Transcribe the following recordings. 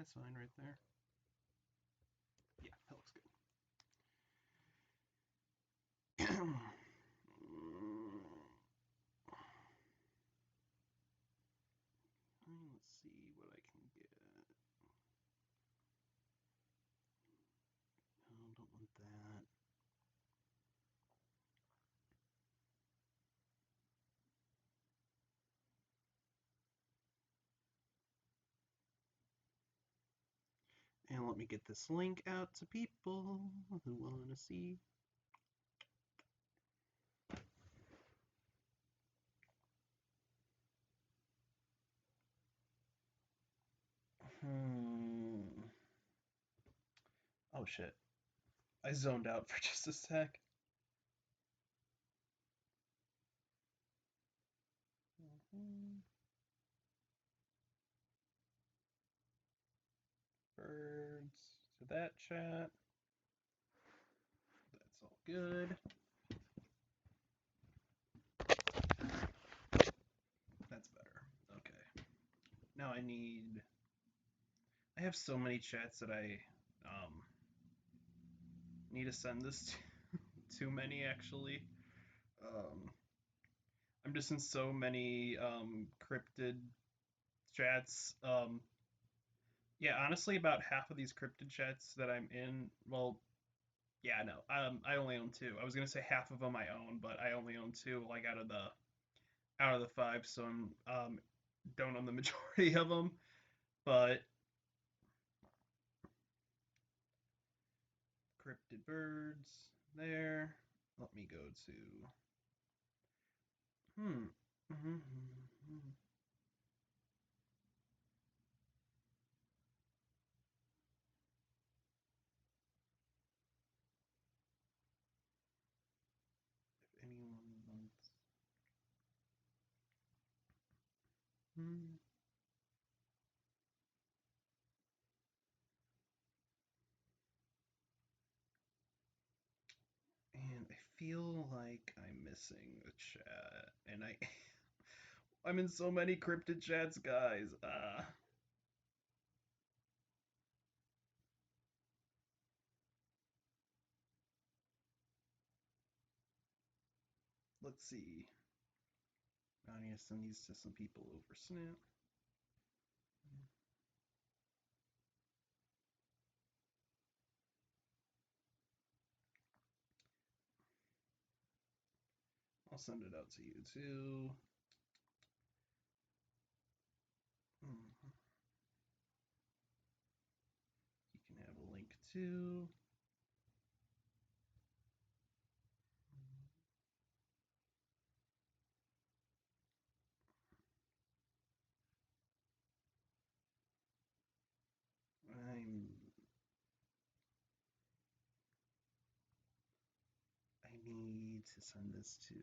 That's fine right there. Yeah, that looks good. Let's see what I can get. No, don't want that. And let me get this link out to people who want to see. Oh shit. I zoned out for just a sec. Birds to that chat. That's all good. That's better. Okay. Now I have so many chats that I need to send this to. Too many actually. Um, I'm just in so many cryptid chats. Yeah, honestly, about half of these cryptid chats that I'm in, well, yeah, no, I only own two. I was gonna say half of them I own, but I only own two, like out of the five, so I'm don't own the majority of them. But cryptid birds there. Let me go to hmm. If anyone wants. Hmm. And I feel like I'm missing a chat, and I'm in so many cryptid chats, guys. Let's see. I need to send these to some people over Snap. I'll send it out to you too. You can have a link too. I need to send this to.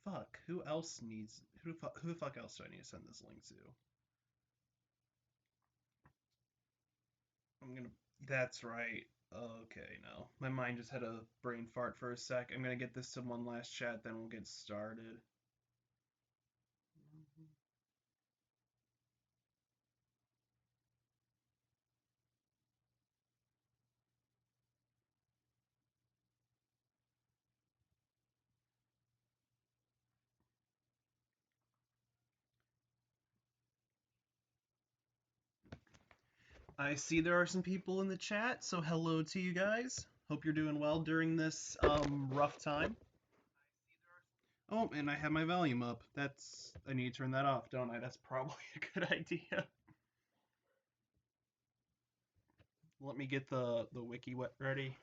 Fuck. Who else needs? Who the fuck else do I need to send this link to? I'm gonna. That's right. Okay, no. My mind just had a brain fart for a sec. I'm gonna get this to one last chat, then we'll get started. I see there are some people in the chat, so hello to you guys. Hope you're doing well during this rough time. Oh, and I have my volume up. I need to turn that off, don't I? That's probably a good idea. Let me get the wiki ready.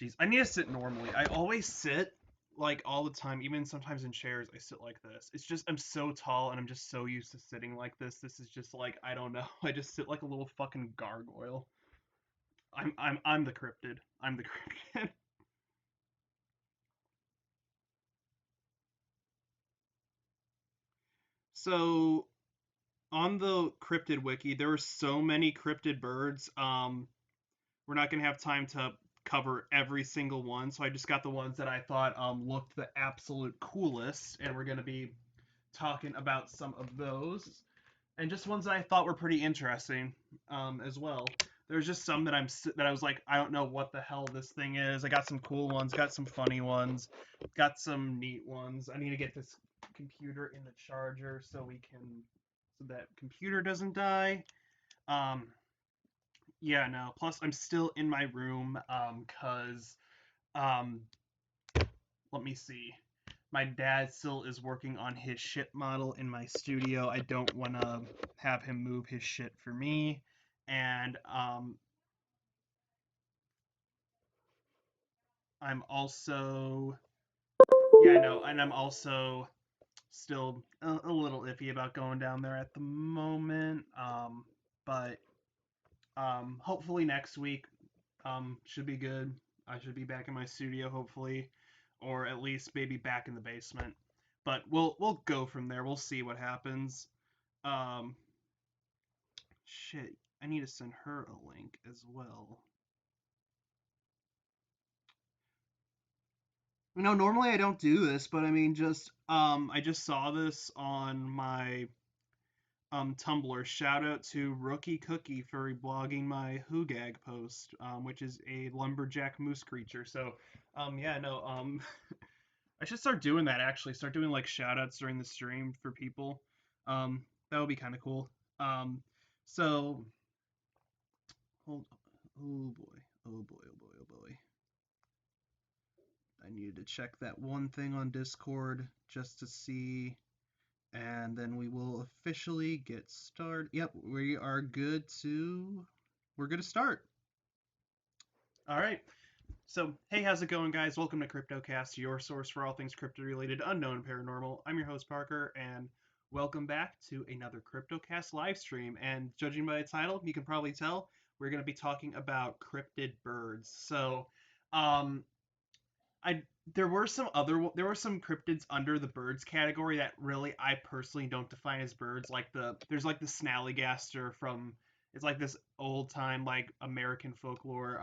Jeez, I need to sit normally. I always sit like all the time, even sometimes in chairs. I sit like this. It's just I'm so tall and I'm just so used to sitting like this. This is just like I don't know. I just sit like a little fucking gargoyle. I'm the cryptid. I'm the cryptid. So on the cryptid wiki, there are so many cryptid birds. We're not gonna have time to cover every single one, so I just got the ones that I thought looked the absolute coolest, and we're gonna be talking about some of those. and just ones that I thought were pretty interesting as well. There's just some that I was like, I don't know what the hell this thing is. I got some cool ones, got some funny ones, got some neat ones. I need to get this computer in the charger so that computer doesn't die. Um, yeah, no. Plus, I'm still in my room 'cause um, let me see. My dad still is working on his ship model in my studio. I don't want to have him move his shit for me. And I'm also, yeah, no, and I'm also still a little iffy about going down there at the moment. But hopefully next week should be good. I should be back in my studio hopefully, or at least maybe back in the basement. But we'll go from there. We'll see what happens. Um, shit, I need to send her a link as well. Normally I don't do this, but I mean, I just saw this on my Tumblr. Shout out to Rookie Cookie for blogging my Hoogag post, which is a lumberjack moose creature. So, yeah, no, I should start doing that actually. Start doing like shout outs during the stream for people. That would be kind of cool. Um, so, hold, oh boy, oh boy, oh boy, oh boy. I needed to check that one thing on Discord just to see, and then we will officially get started. Yep, we're good to start. All right. So, hey, how's it going, guys? Welcome to Cryptocast, your source for all things crypto related, unknown, and paranormal. I'm your host, Parker, and welcome back to another Cryptocast livestream. And judging by the title, you can probably tell we're going to be talking about cryptid birds. So, um, I there were some cryptids under the birds category that really I personally don't define as birds. Like there's like the snallygaster from it's like this old time like American folklore.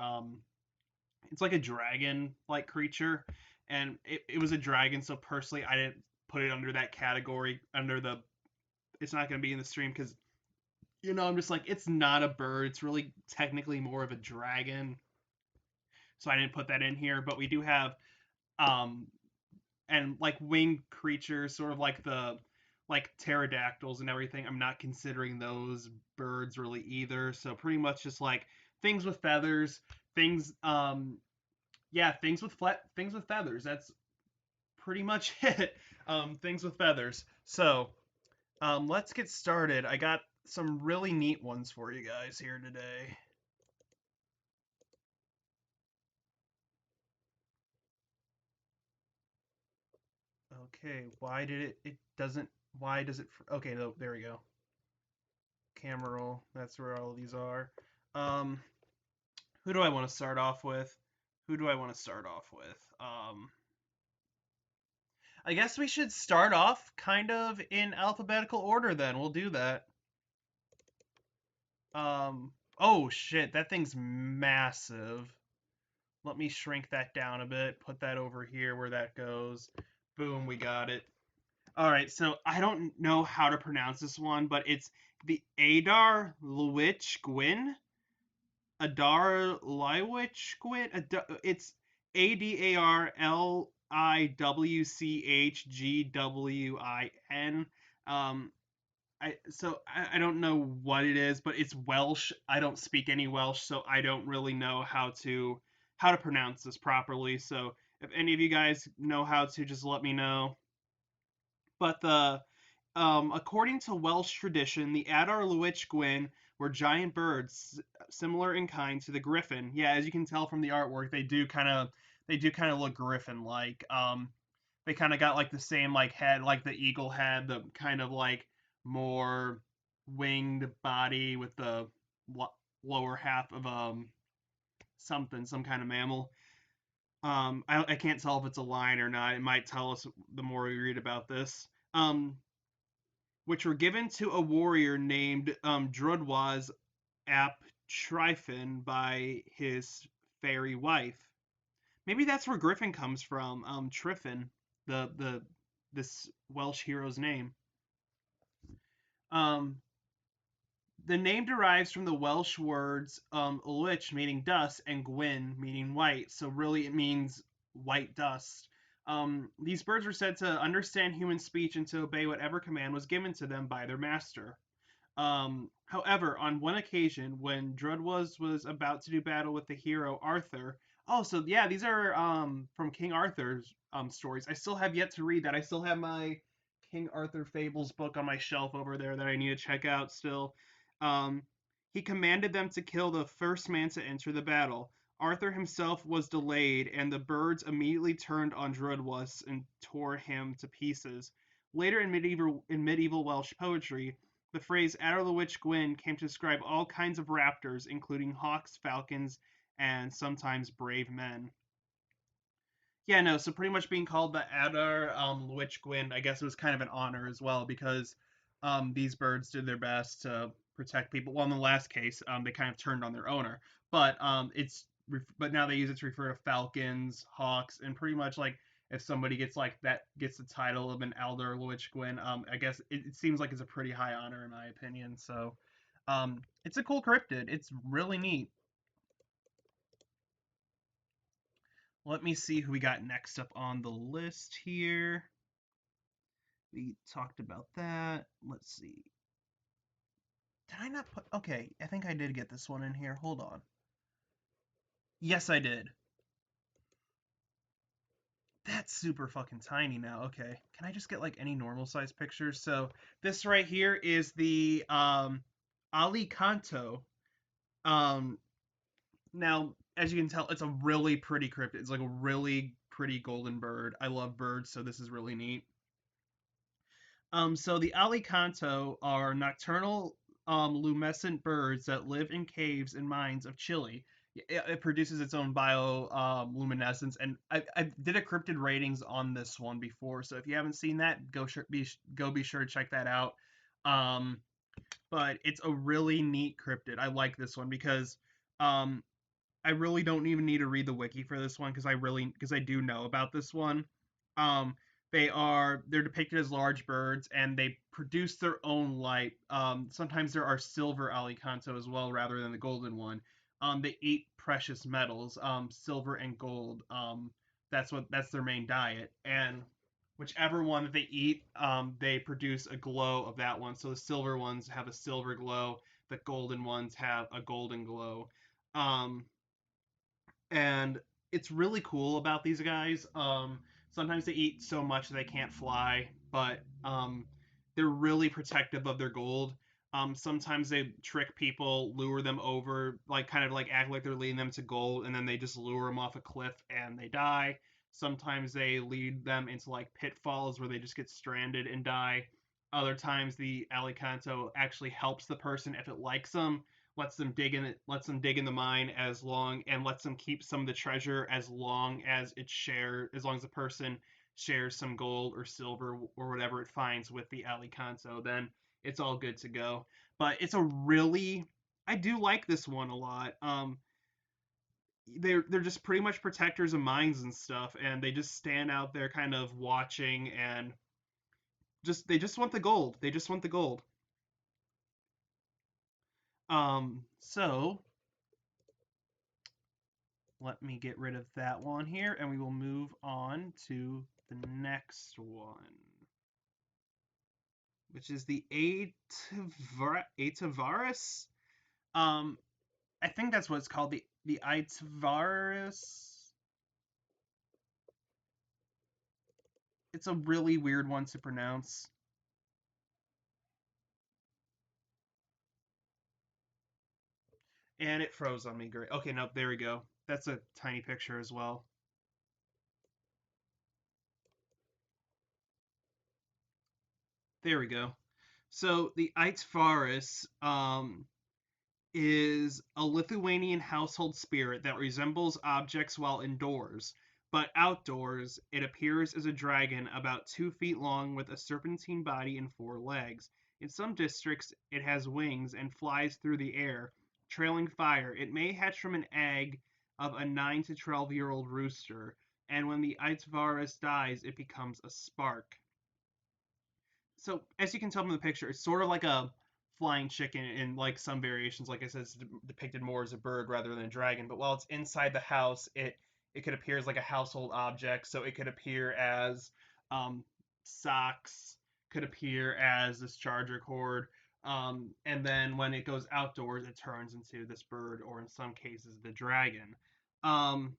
It's like a dragon like creature, and it was a dragon. So personally, I didn't put it under that category. It's not going to be in the stream because I'm just like it's not a bird. It's really technically more of a dragon. So I didn't put that in here. But we do have um and like winged creatures, sort of like the like pterodactyls and everything. I'm not considering those birds really either. So pretty much just like things with feathers, things yeah, things with feathers. That's pretty much it. Things with feathers. So let's get started. I got some really neat ones for you guys here today. Okay, why does it okay, no, there we go. Camera roll. That's where all these are. Um who do I want to start off with? Who do I want to start off with? I guess we should start off kind of in alphabetical order then. We'll do that. Oh shit, that thing's massive. Let me shrink that down a bit, put that over here where that goes. Boom, we got it. All right, so I don't know how to pronounce this one, but it's the Adar Lwich Gwyn. Adar Lwich Gwyn. It's ADARLIWCHGWIN. I don't know what it is, but it's Welsh. I don't speak any Welsh, so I don't really know how to pronounce this properly. So if any of you guys know how to, just let me know. But according to Welsh tradition, the Adar Lwich Gwyn were giant birds similar in kind to the griffin. Yeah, as you can tell from the artwork, they do kind of look griffin-like. They kind of got like the same like head, like the eagle had, the kind of like more winged body with the lower half of some kind of mammal. I can't tell if it's a lion or not. It might tell us the more we read about this. Which were given to a warrior named Drudwaz ap Tryphon by his fairy wife. Maybe that's where Griffin comes from. Tryphon, the this Welsh hero's name. Um, The name derives from the Welsh words "lich" meaning dust and "gwyn" meaning white. So really, it means white dust. These birds were said to understand human speech and to obey whatever command was given to them by their master. However, on one occasion, when was about to do battle with the hero Arthur, oh, so yeah, these are from King Arthur's stories. I still have yet to read that. I still have my King Arthur Fables book on my shelf over there that I need to check out still. Um, he commanded them to kill the first man to enter the battle. Arthur himself was delayed, and the birds immediately turned on Druidwas and tore him to pieces. Later in medieval Welsh poetry, the phrase "Adderlewich Gwyn" came to describe all kinds of raptors, including hawks, falcons, and sometimes brave men. Yeah, no, so pretty much being called the Adar Lwich Gwyn, I guess it was kind of an honor as well because these birds did their best to protect people. Well, in the last case, they kind of turned on their owner, but but now they use it to refer to falcons, hawks, and pretty much like if somebody gets like that gets the title of an Elder Lwich Gwyn, I guess it seems like it's a pretty high honor in my opinion. So, it's a cool cryptid. It's really neat. Let me see who we got next up on the list here. We talked about that. Let's see. Did I not put. Okay, I think I did get this one in here. Hold on. Yes, I did. That's super fucking tiny now. Okay. Can I just get like any normal size pictures? So this right here is the Ali Kanto. Um Now, as you can tell, it's a really pretty cryptid. It's like a really pretty golden bird. I love birds, so this is really neat. So the alicanto are nocturnal, lumescent birds that live in caves and mines of Chile. It produces its own bioluminescence, and I did a cryptid ratings on this one before. So if you haven't seen that, go be sure to check that out. Um, but it's a really neat cryptid. I like this one because um, I really don't even need to read the wiki for this one because I do know about this one. Um, they're depicted as large birds and they produce their own light. Sometimes there are silver alicanto as well rather than the golden one. They eat precious metals, silver and gold. That's their main diet, and whichever one that they eat, they produce a glow of that one. So the silver ones have a silver glow, the golden ones have a golden glow. Um, and it's really cool about these guys. Sometimes they eat so much that they can't fly, but they're really protective of their gold. Sometimes they trick people, lure them over, like kind of like act like they're leading them to gold, and then they just lure them off a cliff and they die. Sometimes they lead them into like pitfalls where they just get stranded and die. Other times the Alicanto actually helps the person if it likes them, lets them dig in the mine as long and lets them keep some of the treasure as long as the person shares some gold or silver or whatever it finds with the Alicanto, then it's all good to go. But I do like this one a lot. They're just pretty much protectors of mines and stuff, and they just stand out there kind of watching and they just want the gold. They just want the gold. So let me get rid of that one here, and we will move on to the next one, which is the Aetavarus. Um, I think that's what it's called, the Aetavarus. It's a really weird one to pronounce. And it froze on me. Great. Okay, no, there we go. That's a tiny picture as well. There we go. So the Aetavarus, is a Lithuanian household spirit that resembles objects while indoors, but outdoors it appears as a dragon about 2 feet long with a serpentine body and 4 legs. In some districts, it has wings and flies through the air, trailing fire. It may hatch from an egg of a 9 to 12-year-old rooster, and when the Aitvarus dies, it becomes a spark. So, as you can tell from the picture, it's sort of like a flying chicken in like some variations. Like I said, it's depicted more as a bird rather than a dragon. But while it's inside the house, it could appear as like a household object. So it could appear as um, socks, could appear as this charger cord. And then when it goes outdoors, it turns into this bird, or in some cases, the dragon. Um,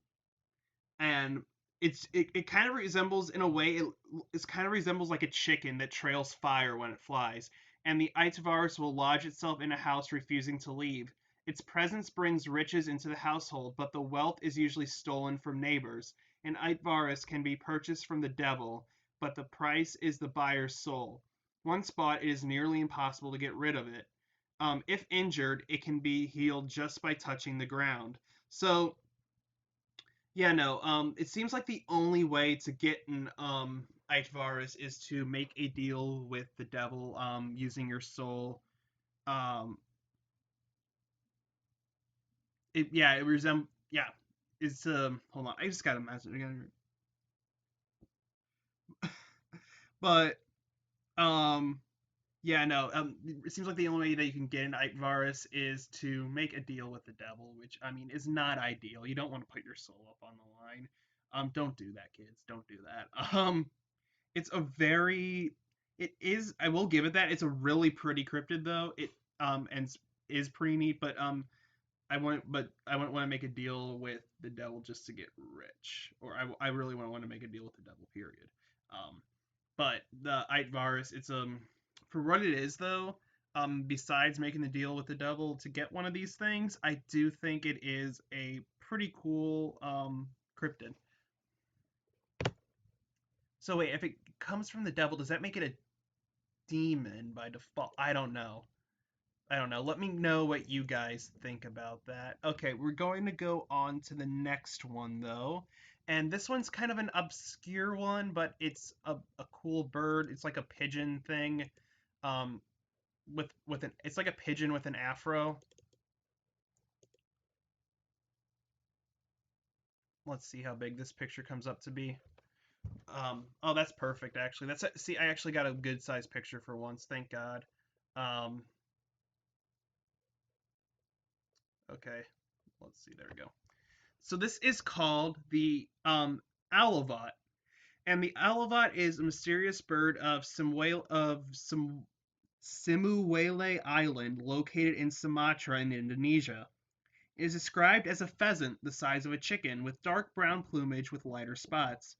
and it kind of resembles in a way it kind of resembles like a chicken that trails fire when it flies, and the Aitvarus will lodge itself in a house refusing to leave. Its presence brings riches into the household, but the wealth is usually stolen from neighbors. An Aitvarus can be purchased from the devil, but the price is the buyer's soul. Once bought, it is nearly impossible to get rid of it. If injured, it can be healed just by touching the ground. So yeah, no. It seems like the only way to get an Aitvarus is to make a deal with the devil, using your soul. Um, it resembles, yeah. It's hold on, I just got a message again. But um, yeah, no. It seems like the only way that you can get an Aitvarus is to make a deal with the devil, which I mean is not ideal. You don't want to put your soul up on the line. Don't do that, kids. Don't do that. It's a very it is I will give it that it's a really pretty cryptid though it and is pretty neat, but I wouldn't want to make a deal with the devil just to get rich, or I really want to make a deal with the devil, period. Um but the Aitvarus, it's for what it is though, besides making the deal with the devil to get one of these things, I do think it is a pretty cool cryptid. So wait, if it comes from the devil, does that make it a demon by default? I don't know. I don't know. Let me know what you guys think about that. Okay, we're going to go on to the next one though. And this one's kind of an obscure one, but it's a cool bird. It's like a pigeon thing. Um with an it's like a pigeon with an afro. Let's see how big this picture comes up to be. Oh, that's perfect actually. That's see, I actually got a good size picture for once. Thank God. Um okay. Let's see. There we go. So this is called the Alavat, and the Alavat is a mysterious bird of some Simuwele Island, located in Sumatra in Indonesia. It is described as a pheasant the size of a chicken, with dark brown plumage with lighter spots.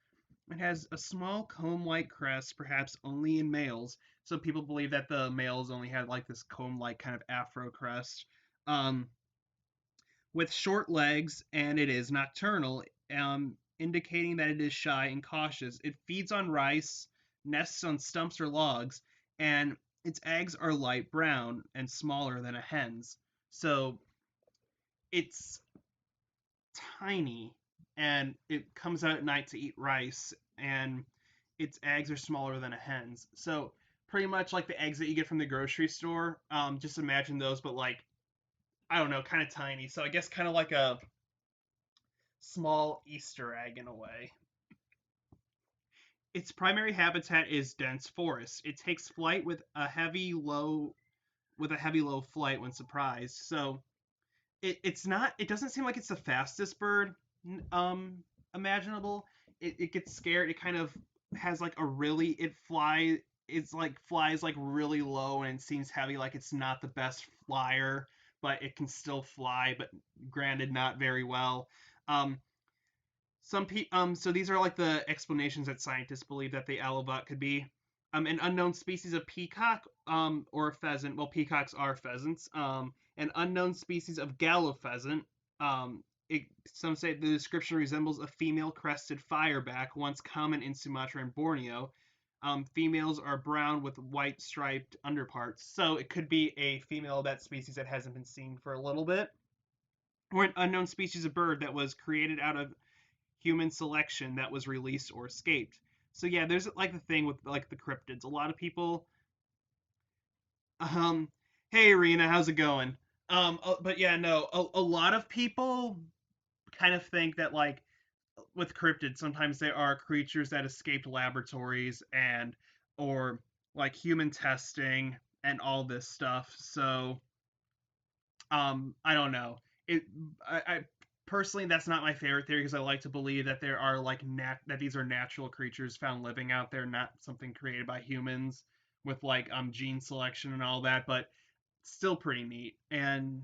It has a small comb-like crest, perhaps only in males. So people believe that the males only have like this comb-like kind of afro crest. Um, with short legs, and it is nocturnal, indicating that it is shy and cautious. It feeds on rice, nests on stumps or logs, and its eggs are light brown and smaller than a hen's. So it's tiny, and it comes out at night to eat rice, and its eggs are smaller than a hen's. So pretty much like the eggs that you get from the grocery store. Just imagine those, but like I don't know, kind of tiny. So I guess kind of like a small Easter egg in a way. Its primary habitat is dense forest. It takes flight with a heavy low flight when surprised. So it's not it doesn't seem like it's the fastest bird imaginable. It gets scared. It kind of has like a really it fly it's like flies like really low, and it seems heavy, like it's not the best flyer, but it can still fly, but granted not very well. Um, so these are like the explanations that scientists believe that the alavat could be. An unknown species of peacock, or a pheasant. Well, peacocks are pheasants. An unknown species of gallo pheasant. Some say the description resembles a female crested fireback, once common in Sumatra and Borneo. Females are brown with white striped underparts, so it could be a female of that species that hasn't been seen for a little bit, or an unknown species of bird that was created out of human selection that was released or escaped. So yeah, there's like the thing with like the cryptids. A lot of people, um, hey Irina, how's it going? But yeah, no, a lot of people kind of think that like with cryptids, sometimes they are creatures that escaped laboratories and or like human testing. and all this stuff. So I don't know. It I personally that's not my favorite theory because I like to believe that there are like that these are natural creatures found living out there, not something created by humans with like gene selection and all that. But still pretty neat, and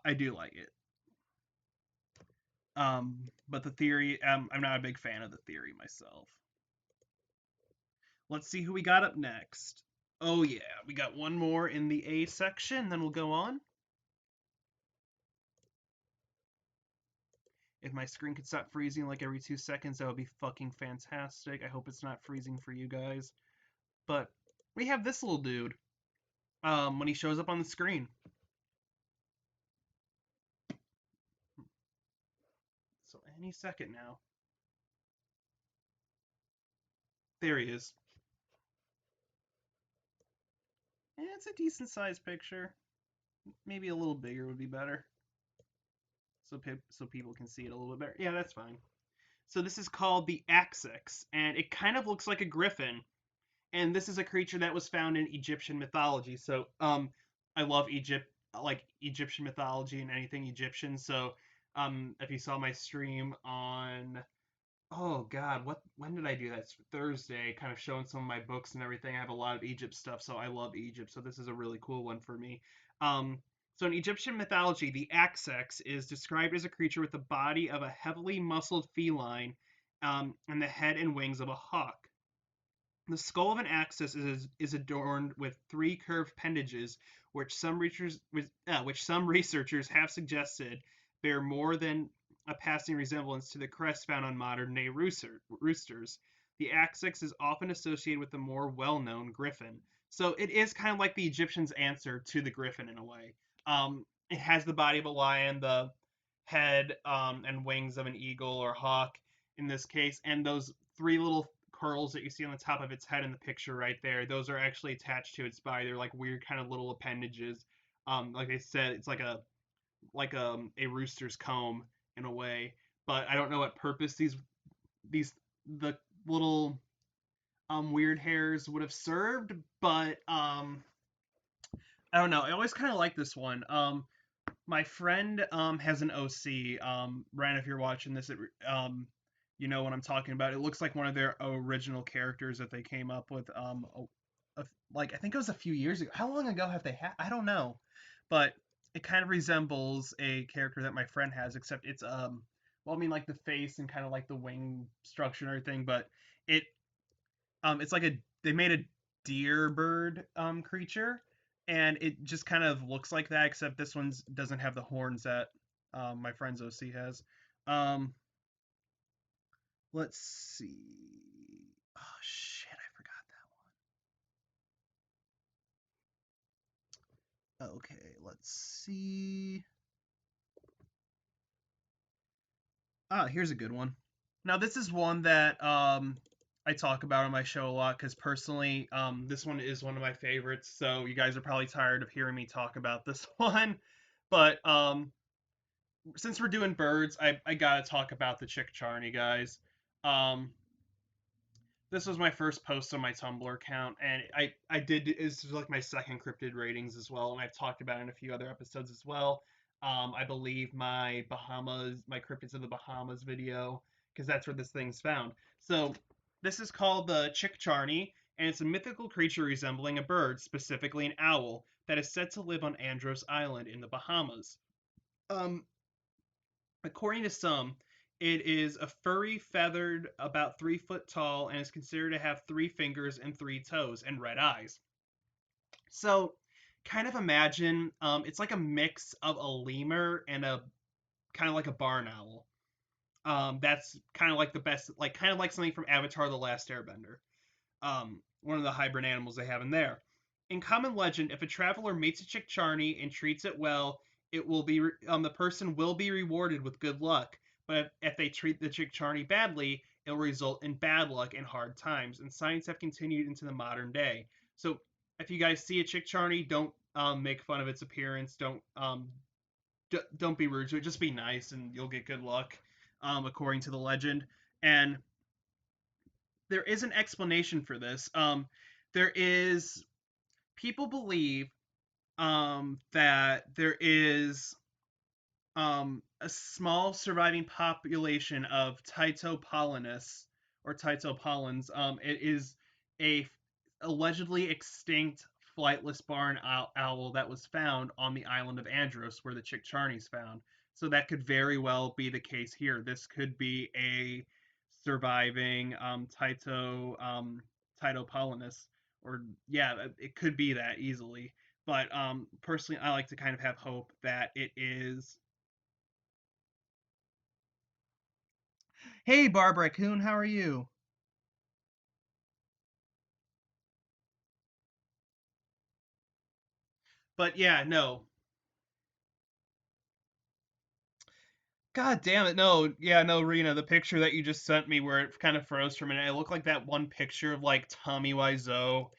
I do like it. But the theory, I'm not a big fan of the theory myself. Let's see who we got up next. Oh yeah, we got one more in the A section, then we'll go on. If my screen could stop freezing like every 2 seconds, that would be fucking fantastic. I hope it's not freezing for you guys. But we have this little dude. When he shows up on the screen. So any second now. There he is. And it's a decent sized picture. Maybe a little bigger would be better. So people can see it a little bit better. Yeah, that's fine. So this is called the Axix, and it kind of looks like a griffin. And this is a creature that was found in Egyptian mythology. So I love Egypt, like Egyptian mythology and anything Egyptian. So if you saw my stream on, oh God, what when did I do that? It's Thursday, kind of showing some of my books and everything. I have a lot of Egypt stuff, so I love Egypt. So this is a really cool one for me. Um, so in Egyptian mythology, the Axex is described as a creature with the body of a heavily muscled feline, and the head and wings of a hawk. The skull of an axis is adorned with three curved appendages, which some researchers have suggested bear more than a passing resemblance to the crest found on modern-day roosters. The axis is often associated with the more well-known griffin. So it is kind of like the Egyptians' answer to the griffin in a way. It has the body of a lion, the head and wings of an eagle or hawk in this case, and those three little curls that you see on the top of its head in the picture right there, those are actually attached to its body. They're like weird kind of little appendages. Like I said, it's like a rooster's comb in a way, but I don't know what purpose these the little weird hairs would have served, but I don't know. I always kind of like this one. My friend has an OC. Ryan, if you're watching this, you know what I'm talking about. It looks like one of their original characters that they came up with. Like I think it was a few years ago. How long ago have they had? I don't know, but it kind of resembles a character that my friend has, except it's well, I mean like the face and kind of like the wing structure and everything, but it it's like a they made a deer bird creature, and it just kind of looks like that, except this one doesn't have the horns that my friend's OC has. Um, let's see. Oh shit, I forgot that one. Okay, let's see. Ah, here's a good one. Now this is one that I talk about on my show a lot because personally, this one is one of my favorites. So you guys are probably tired of hearing me talk about this one, but since we're doing birds, I gotta talk about the chick charney, guys. Um, this was my first post on my Tumblr account, and I did this is like my second cryptid ratings as well, and I've talked about it in a few other episodes as well. I believe my cryptids of the Bahamas video, because that's where this thing's found. So this is called the chick charney, and it's a mythical creature resembling a bird, specifically an owl, that is said to live on Andros Island in the Bahamas. Um, According to some, it is a furry, feathered, about 3 foot tall, and is considered to have 3 fingers and 3 toes and red eyes. So, kind of imagine it's like a mix of a lemur and a kind of like a barn owl. That's kind of like the best, like kind of like something from Avatar: The Last Airbender. One of the hybrid animals they have in there. In common legend, if a traveler meets a chick charney and treats it well, it will be the person will be rewarded with good luck. But if they treat the chick charney badly, it will result in bad luck and hard times. And signs have continued into the modern day. So if you guys see a chick charney, don't make fun of its appearance. Don't be rude to it. Just be nice, and you'll get good luck, according to the legend. And there is an explanation for this. There is people believe that there is a small surviving population of Titopolinus or Titopollins. It is a allegedly extinct flightless barn owl that was found on the island of Andros, where the Chick Charney's found. So that could very well be the case here. This could be a surviving Titopolinus, or yeah, it could be that easily. But personally, I like to kind of have hope that it is. Hey, Barbara Coon, how are you? But yeah, no. God damn it, no. Yeah, no, Rena, the picture that you just sent me where it kind of froze for a minute, it looked like that one picture of like Tommy Wiseau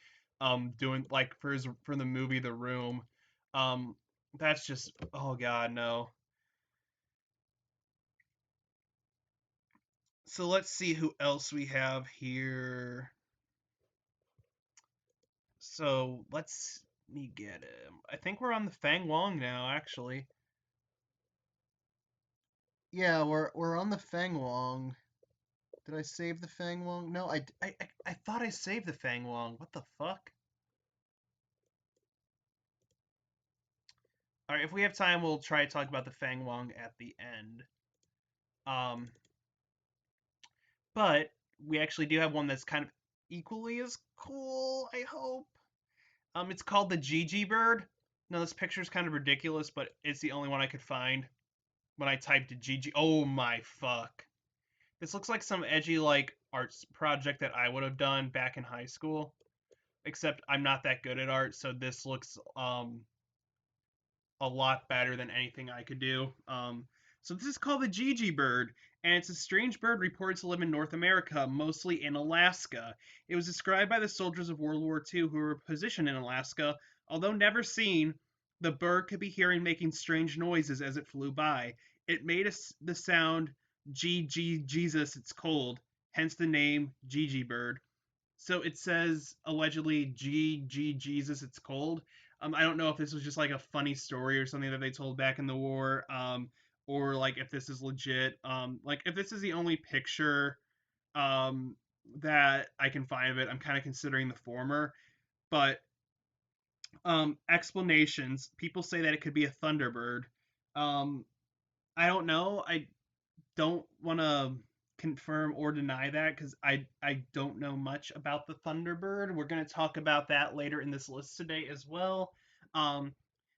doing like for the movie The Room. Um that's just oh god, no. So let's see who else we have here. So let's me get him. I think we're on the Fang Wong now, actually. Yeah, we're on the Fang Wong. Did I save the Fang Wong? No, I thought I saved the Fang Wong. What the fuck? All right, if we have time, we'll try to talk about the Fang Wong at the end. Um, but we actually do have one that's kind of equally as cool. I hope. It's called the Gigi bird. Now this picture is kind of ridiculous, but it's the only one I could find when I typed Gigi. Oh my fuck! This looks like some edgy like arts project that I would have done back in high school. Except I'm not that good at art, so this looks a lot better than anything I could do. So this is called the Gigi bird, and it's a strange bird reported to live in North America, mostly in Alaska. It was described by the soldiers of World War II who were positioned in Alaska. Although never seen, the bird could be hearing making strange noises as it flew by. It made the sound G G Jesus, it's cold, hence the name Gigi bird. So it says allegedly G Jesus, it's cold. I don't know if this was just like a funny story or something that they told back in the war, or like if this is legit. Like if this is the only picture um, that I can find of it, I'm kind of considering the former. But explanations, people say that it could be a thunderbird. Um, I don't know. I don't want to confirm or deny that because I don't know much about the Thunderbird. We're going to talk about that later in this list today as well. Um,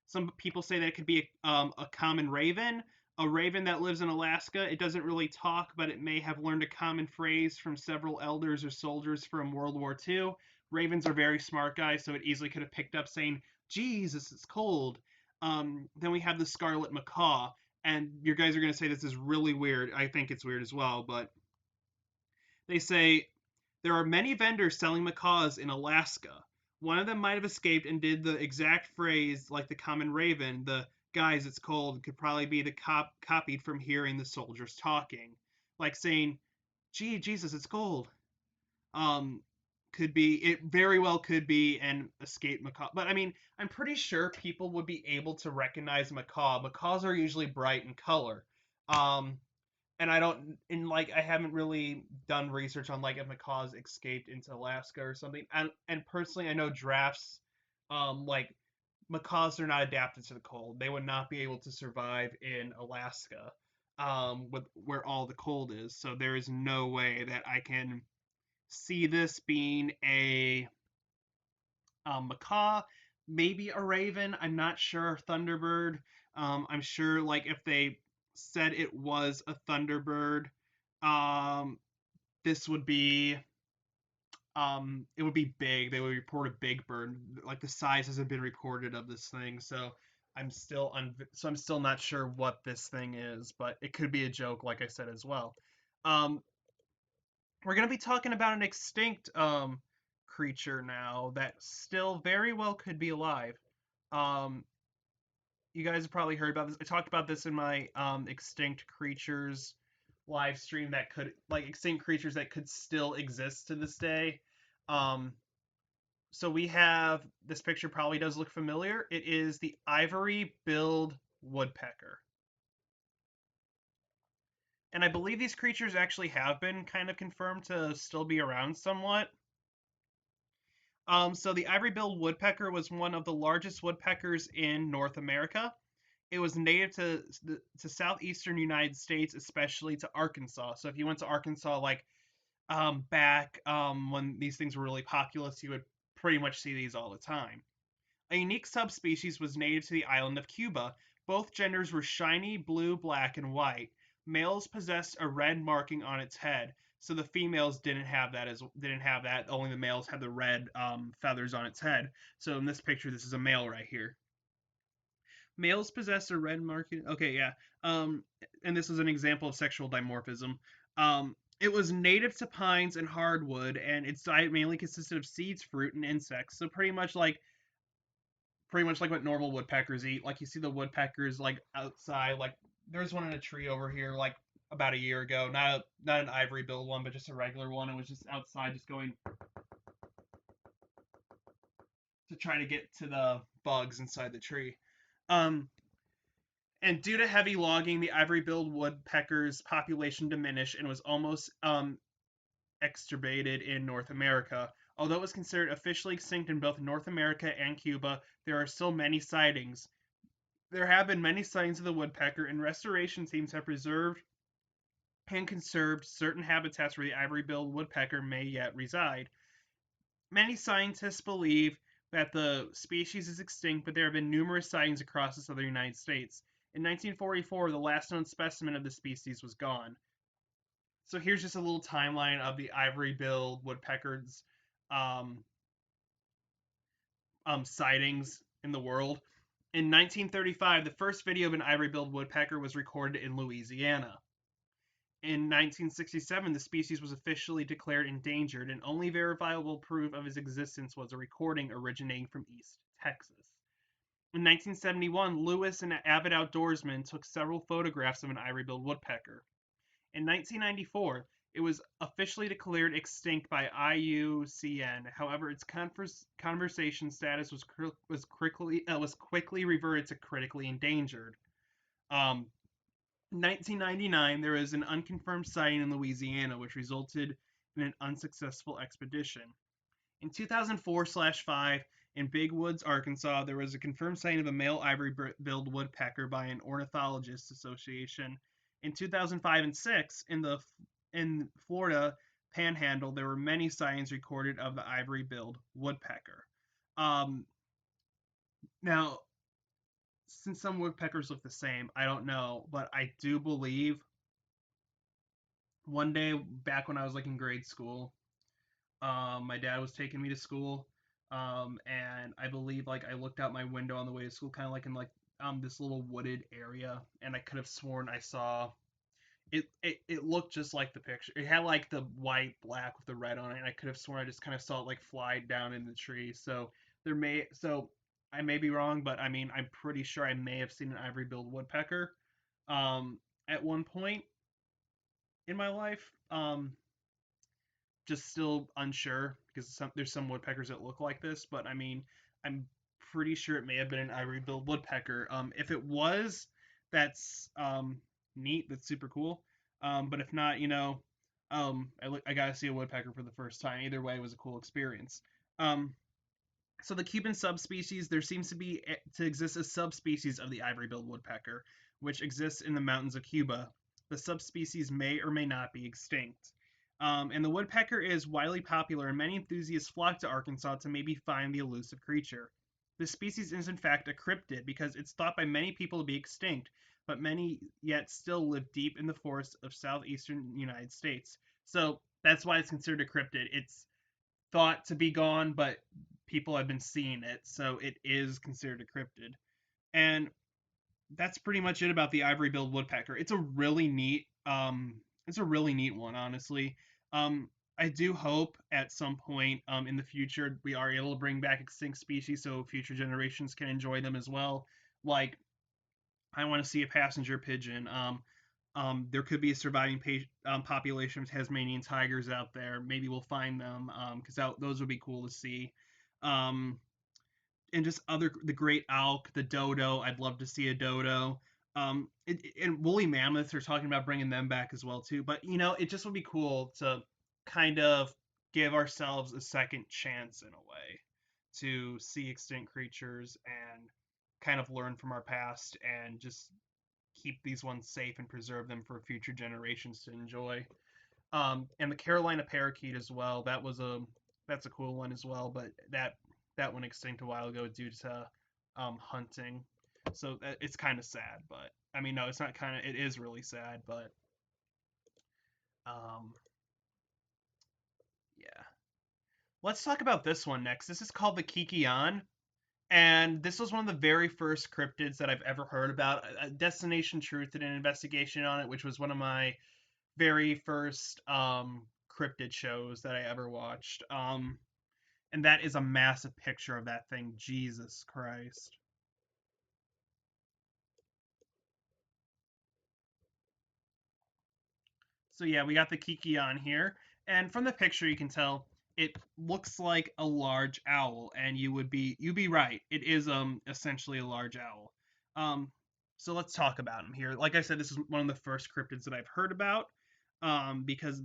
some people say that it could be a common raven, a raven that lives in Alaska. It doesn't really talk, but it may have learned a common phrase from several elders or soldiers from World War II. Ravens are very smart guys, so it easily could have picked up saying, Jesus, it's cold. Then we have the scarlet macaw, and you guys are going to say this is really weird. I think it's weird as well, but they say there are many vendors selling macaws in Alaska. One of them might have escaped and did the exact phrase like the common raven, the guys, it's cold, could probably be the copied from hearing the soldiers talking. Like saying, gee, Jesus, it's cold. Um, could be, it very well could be an escaped macaw. But I mean, I'm pretty sure people would be able to recognize macaw. Macaws are usually bright in color. Um, and I don't and like I haven't really done research on like if macaws escaped into Alaska or something. And personally, I know giraffes, like macaws are not adapted to the cold. They would not be able to survive in Alaska, with where all the cold is. So there is no way that I can see this being a macaw, maybe a raven. I'm not sure. Thunderbird. I'm sure like if they said it was a thunderbird, um, this would be it would be big. They would report a big bird. Like the size hasn't been recorded of this thing, so I'm still not sure what this thing is, but it could be a joke, like I said as well. Um, we're gonna be talking about an extinct creature now that still very well could be alive. Um, you guys have probably heard about this. I talked about this in my extinct creatures live stream that could like extinct creatures that could still exist to this day. Um, So we have this picture probably does look familiar. It is the ivory-billed woodpecker. And I believe these creatures actually have been kind of confirmed to still be around somewhat. So the ivory-billed woodpecker was one of the largest woodpeckers in North America. It was native to southeastern United States, especially to Arkansas. So if you went to Arkansas, like back when these things were really populous, you would pretty much see these all the time. A unique subspecies was native to the island of Cuba. Both genders were shiny blue, black, and white. Males possessed a red marking on its head, so the females didn't have that. Only the males had the red feathers on its head. So in this picture, this is a male right here. Males possess a red marking. Okay, yeah. Um, and this is an example of sexual dimorphism. It was native to pines and hardwood, and its diet mainly consisted of seeds, fruit, and insects. So pretty much like what normal woodpeckers eat. Like you see the woodpeckers like outside. Like there's one in a tree over here, like about a year ago. Not an ivory billed one, but just a regular one. It was just outside, just going to try to get to the bugs inside the tree. Um, and due to heavy logging, the ivory-billed woodpecker's population diminished and was almost extirpated in North America. Although it was considered officially extinct in both North America and Cuba, there are still many sightings. There have been many sightings of the woodpecker, and restoration teams have preserved and conserved certain habitats where the ivory-billed woodpecker may yet reside. Many scientists believe that the species is extinct, but there have been numerous sightings across the southern United States. In 1944, the last known specimen of the species was gone. So here's just a little timeline of the ivory-billed woodpeckers um, sightings in the world. In 1935, the first video of an ivory-billed woodpecker was recorded in Louisiana. In 1967, the species was officially declared endangered, and only verifiable proof of its existence was a recording originating from East Texas. In 1971, Lewis, an avid outdoorsman, took several photographs of an ivory-billed woodpecker. In 1994, it was officially declared extinct by IUCN. However, its conservation status was quickly reverted to critically endangered. Um, 1999, there was an unconfirmed sighting in Louisiana, which resulted in an unsuccessful expedition. In 2004/5, in Big Woods, Arkansas, there was a confirmed sighting of a male ivory-billed woodpecker by an ornithologist association. In 2005 and 6, in Florida Panhandle, there were many sightings recorded of the ivory-billed woodpecker. Um, Now, since some woodpeckers look the same, I don't know, but I do believe one day back when I was like in grade school, my dad was taking me to school, and I believe like I looked out my window on the way to school, kind of like in like this little wooded area, and I could have sworn I saw it. It looked just like the picture. It had like the white, black with the red on it, and I could have sworn I just kind of saw it like fly down in the tree. So I may be wrong, but I mean I'm pretty sure I may have seen an ivory-billed woodpecker at one point in my life. Just still unsure because there's some woodpeckers that look like this, but I mean, I'm pretty sure it may have been an ivory-billed woodpecker. If it was, that's neat. That's super cool. But if not, I gotta see a woodpecker for the first time. Either way, it was a cool experience. Um, so the Cuban subspecies, there seems to exist a subspecies of the ivory-billed woodpecker, which exists in the mountains of Cuba. The subspecies may or may not be extinct. And the woodpecker is widely popular, and many enthusiasts flock to Arkansas to maybe find the elusive creature. This species is in fact a cryptid because it's thought by many people to be extinct, but many yet still live deep in the forests of southeastern United States. So that's why it's considered a cryptid. It's thought to be gone, but people have been seeing it, so it is considered a cryptid. And that's pretty much it about the ivory-billed woodpecker. It's a really neat one, honestly. I do hope at some point in the future we are able to bring back extinct species so future generations can enjoy them as well. Like I want to see a passenger pigeon. There could be a surviving population of Tasmanian tigers out there. Maybe we'll find them because those would be cool to see. Um, and just the great elk, the dodo. I'd love to see a dodo. And woolly mammoths. They're talking about bringing them back as well too. But it just would be cool to kind of give ourselves a second chance in a way to see extinct creatures and kind of learn from our past and just keep these ones safe and preserve them for future generations to enjoy. And the Carolina parakeet as well. That's a cool one as well, but that went extinct a while ago due to hunting. So it's kind of sad, but I mean, no, it's not kind of. It is really sad, but um, yeah. Let's talk about this one next. This is called the Kikian, and this was one of the very first cryptids that I've ever heard about. Destination Truth did an investigation on it, which was one of my very first cryptid shows that I ever watched. And that is a massive picture of that thing. Jesus Christ. So yeah, we got the Kiki on here, and from the picture you can tell it looks like a large owl, and you'd be right. It is essentially a large owl. Um, so let's talk about him here. Like I said, this is one of the first cryptids that I've heard about, because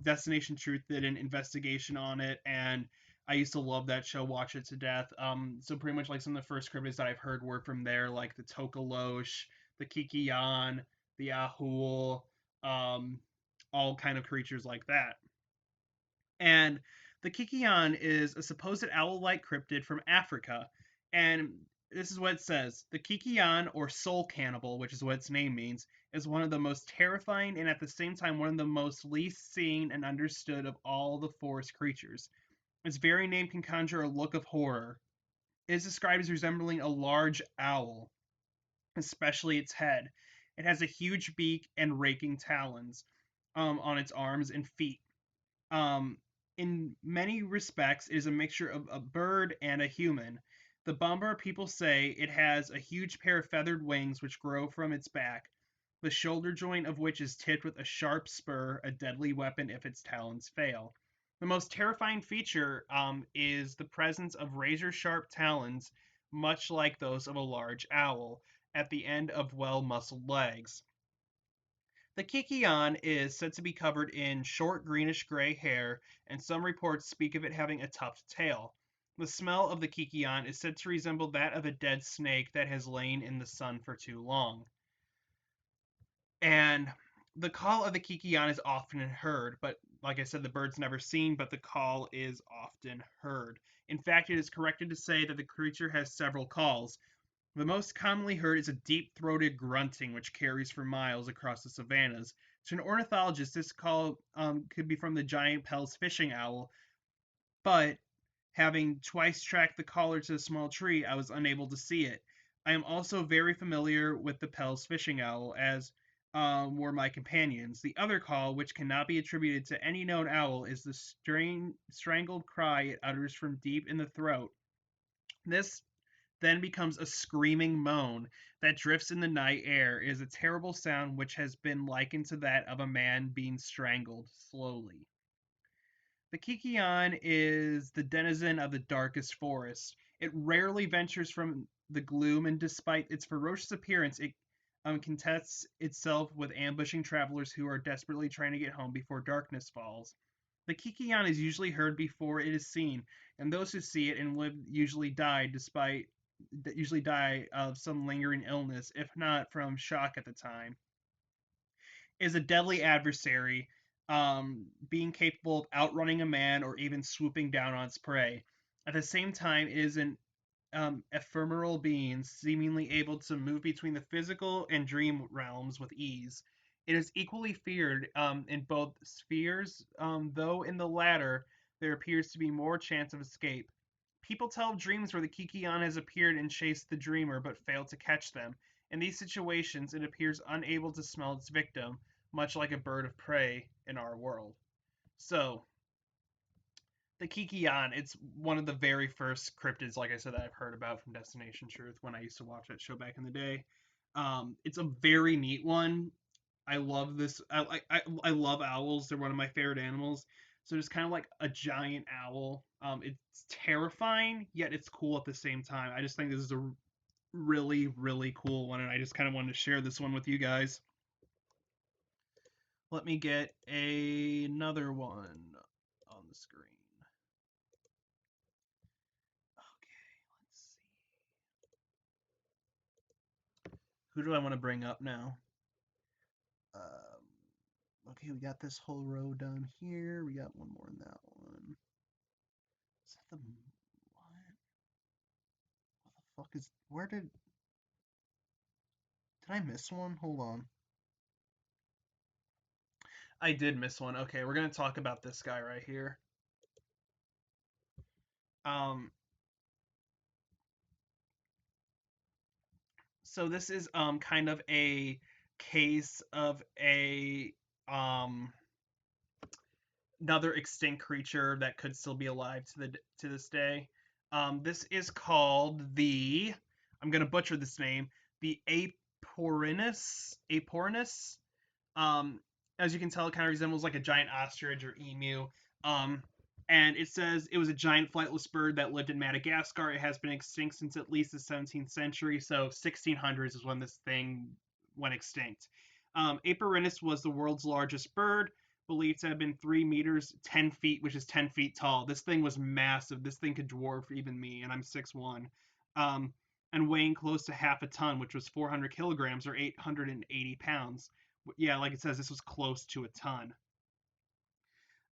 Destination Truth did an investigation on it, and I used to love that show, watch it to death. So pretty much like some of the first cryptids that I've heard were from there, like the Tokalosh, the Kikian, the Ahul. Um, all kind of creatures like that. And the Kikion is a supposed owl-like cryptid from Africa. And this is what it says. The Kikion, or soul cannibal, which is what its name means, is one of the most terrifying and at the same time one of the most least seen and understood of all the forest creatures. Its very name can conjure a look of horror. It is described as resembling a large owl, especially its head. It has a huge beak and raking talons on its arms and feet. Um, in many respects, it is a mixture of a bird and a human. The bomber, people say, it has a huge pair of feathered wings which grow from its back, the shoulder joint of which is tipped with a sharp spur, a deadly weapon if its talons fail. The most terrifying feature is the presence of razor sharp talons, much like those of a large owl, at the end of well muscled legs. The Kikion is said to be covered in short greenish gray hair, and some reports speak of it having a tufted tail. The smell of the Kikion is said to resemble that of a dead snake that has lain in the sun for too long. And the call of the Kikion is often heard, but like I said, the bird's never seen, but the call is often heard. In fact, it is corrected to say that the creature has several calls. The most commonly heard is a deep-throated grunting which carries for miles across the savannas. To an ornithologist, this call could be from the giant Pell's fishing owl, but having twice tracked the caller to a small tree, I was unable to see it. I am also very familiar with the Pell's fishing owl, as were my companions. The other call, which cannot be attributed to any known owl, is the strangled cry it utters from deep in the throat. This then becomes a screaming moan that drifts in the night air. It is a terrible sound which has been likened to that of a man being strangled slowly. The Kikion is the denizen of the darkest forest. It rarely ventures from the gloom, and despite its ferocious appearance, it contests itself with ambushing travelers who are desperately trying to get home before darkness falls. The Kikion is usually heard before it is seen, and those who see it and live usually die of some lingering illness, if not from shock at the time. Is a deadly adversary, being capable of outrunning a man or even swooping down on its prey. At the same time, it is an ephemeral being, seemingly able to move between the physical and dream realms with ease. It is equally feared in both spheres, though in the latter there appears to be more chance of escape. People tell of dreams where the Kikion has appeared and chased the dreamer but failed to catch them. In these situations, it appears unable to smell its victim, much like a bird of prey in our world. So, the Kikion, it's one of the very first cryptids, like I said, that I've heard about from Destination Truth when I used to watch that show back in the day. It's a very neat one. I love this. I love owls. They're one of my favorite animals. So it's kind of like a giant owl. It's terrifying, yet it's cool at the same time. I just think this is a really, really cool one, and I just kind of wanted to share this one with you guys. Let me get another one on the screen. Okay, let's see. Who do I want to bring up now? Okay, we got this whole row done here. We got one more in that one. Is that the what? What the fuck is? Where did I miss one? Hold on. I did miss one. Okay, we're gonna talk about this guy right here. Um, so this is kind of a case of a um another extinct creature that could still be alive to this day. This is called the I'm gonna butcher this name, the Aporinus. Um, as you can tell, it kind of resembles like a giant ostrich or emu. Um, and it says it was a giant flightless bird that lived in Madagascar. It has been extinct since at least the 17th century, so 1600s is when this thing went extinct. Aporinus was the world's largest bird, believed to have been 3 meters, 10 feet, which is 10 feet tall. This thing was massive. This thing could dwarf even me, and I'm 6'1". And weighing close to half a ton, which was 400 kilograms or 880 pounds. Yeah, like it says, this was close to a ton.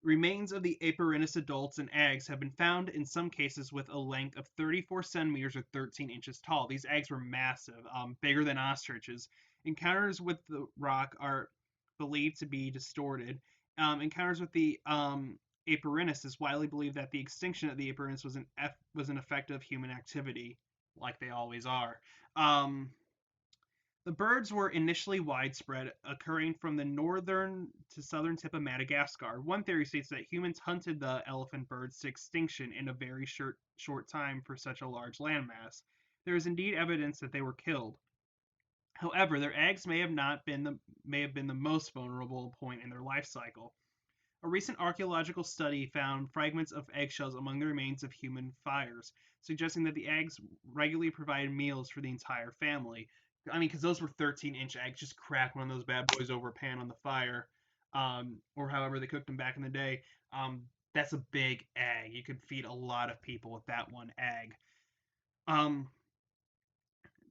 Remains of the Aporinus adults and eggs have been found in some cases with a length of 34 centimeters or 13 inches tall. These eggs were massive, bigger than ostriches. Encounters with the rock are believed to be distorted. Encounters with the Aporinus is widely believed that the extinction of the Aporinus was an effect of human activity, like they always are. The birds were initially widespread, occurring from the northern to southern tip of Madagascar. One theory states that humans hunted the elephant birds to extinction in a very short time for such a large landmass. There is indeed evidence that they were killed. However, their eggs may have been the most vulnerable point in their life cycle. A recent archaeological study found fragments of eggshells among the remains of human fires, suggesting that the eggs regularly provided meals for the entire family. I mean, because those were 13-inch eggs. Just crack one of those bad boys over a pan on the fire, or however they cooked them back in the day. That's a big egg. You could feed a lot of people with that one egg. Um,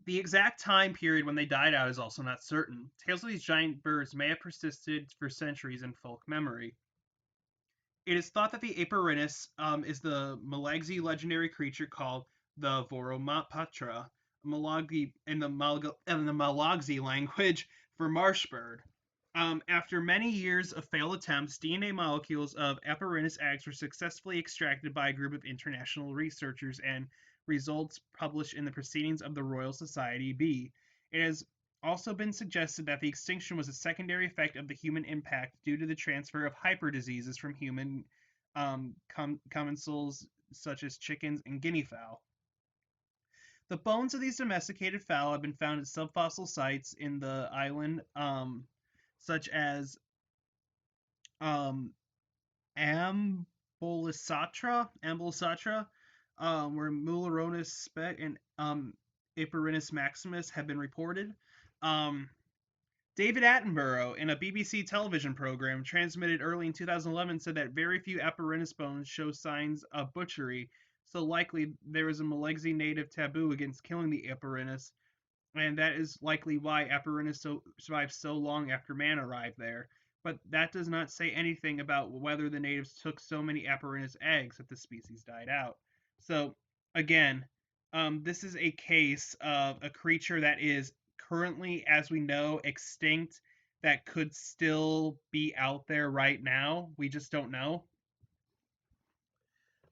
the exact time period when they died out is also not certain. Tales of these giant birds may have persisted for centuries in folk memory. It is thought that the Aporinus is the Malagasy legendary creature called the Voromapatra, Malagi in the Malagasy language for marsh bird. After many years of failed attempts, DNA molecules of Aporinus eggs were successfully extracted by a group of international researchers and results published in the Proceedings of the Royal Society B. It has also been suggested that the extinction was a secondary effect of the human impact due to the transfer of hyper diseases from human commensals such as chickens and guinea fowl. The bones of these domesticated fowl have been found at subfossil sites in the island, such as um, Ambulisatra, where Mulironis spec and Aporinus maximus have been reported. David Attenborough, in a BBC television program transmitted early in 2011, said that very few Aporinus bones show signs of butchery, so likely there is a Malagasy native taboo against killing the Aporinus, and that is likely why Aporinus survived so long after man arrived there. But that does not say anything about whether the natives took so many Aporinus eggs that the species died out. So, again, this is a case of a creature that is currently, as we know, extinct, that could still be out there right now. We just don't know.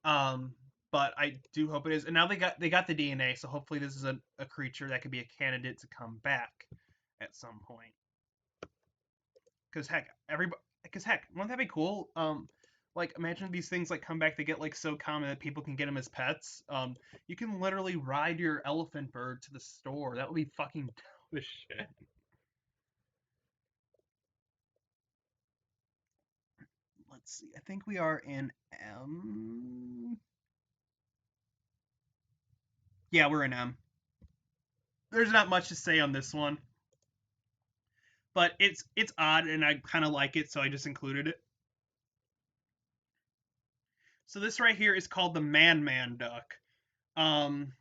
Um, but I do hope it is. And now they got the DNA, so hopefully this is a creature that could be a candidate to come back at some point. Because heck, wouldn't that be cool? Like imagine these things like come back, they get like so common that people can get them as pets. You can literally ride your elephant bird to the store. That would be fucking dope as shit. let's see. I think we are in M. Yeah, we're in M. There's not much to say on this one, but it's odd and I kind of like it, so I just included it. So this right here is called the Man duck. Um,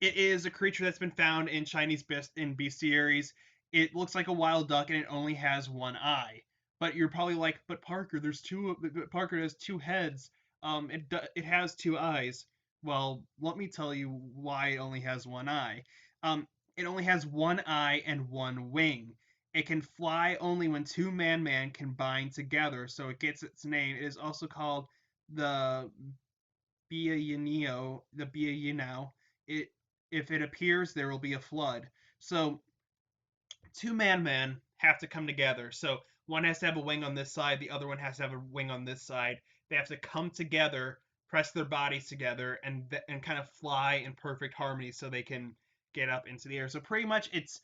it is a creature that's been found in Chinese in bestiaries. It looks like a wild duck and it only has one eye. But you're probably like, but Parker, there's two. But Parker has two heads. It has two eyes. Well, let me tell you why it only has one eye. Um, it only has one eye and one wing. It can fly only when two man combine together, so it gets its name. It is also called the Biayinao. It If it appears, there will be a flood. So two man have to come together. So one has to have a wing on this side, the other one has to have a wing on this side. They have to come together, press their bodies together, and kind of fly in perfect harmony so they can get up into the air. So pretty much it's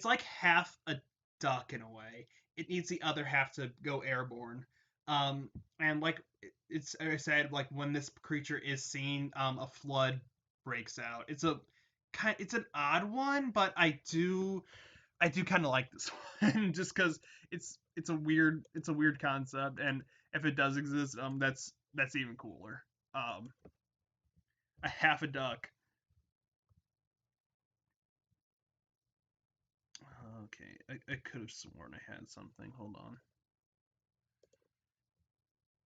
like half a duck in a way. It needs the other half to go airborne. And like it's I said, like when this creature is seen, a flood breaks out. It's an odd one, but I do kind of like this one just because it's a weird concept, and if it does exist, that's even cooler. Um, a half a duck. Okay, I could have sworn I had something. Hold on.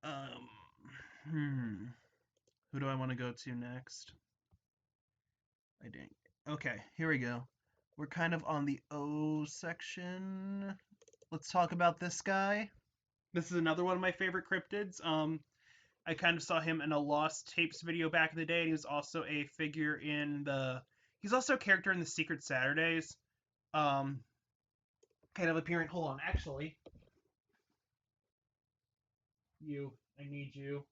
Um, hmm. Who do I want to go to next? I didn't. Okay, here we go. We're kind of on the O section. Let's talk about this guy. This is another one of my favorite cryptids. I kind of saw him in a Lost Tapes video back in the day, and he was also a figure in the. He's also a character in the Secret Saturdays. Um, kind of appearing. Hold on, actually, I need you.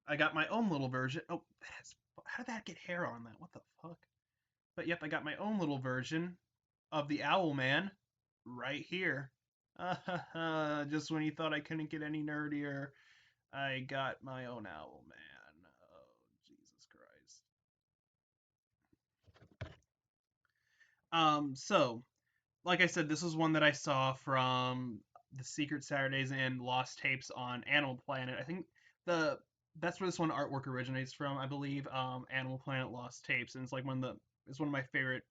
I got my own little version. Oh, how did that get hair on that? What the fuck? But yep, I got my own little version of the Owl Man right here. Just when you thought I couldn't get any nerdier, I got my own Owl Man. Oh, Jesus Christ. So like I said, this was one that I saw from the Secret Saturdays and Lost Tapes on Animal Planet. I think the that's where this one artwork originates from, I believe. Animal Planet Lost Tapes, and it's one of my favorite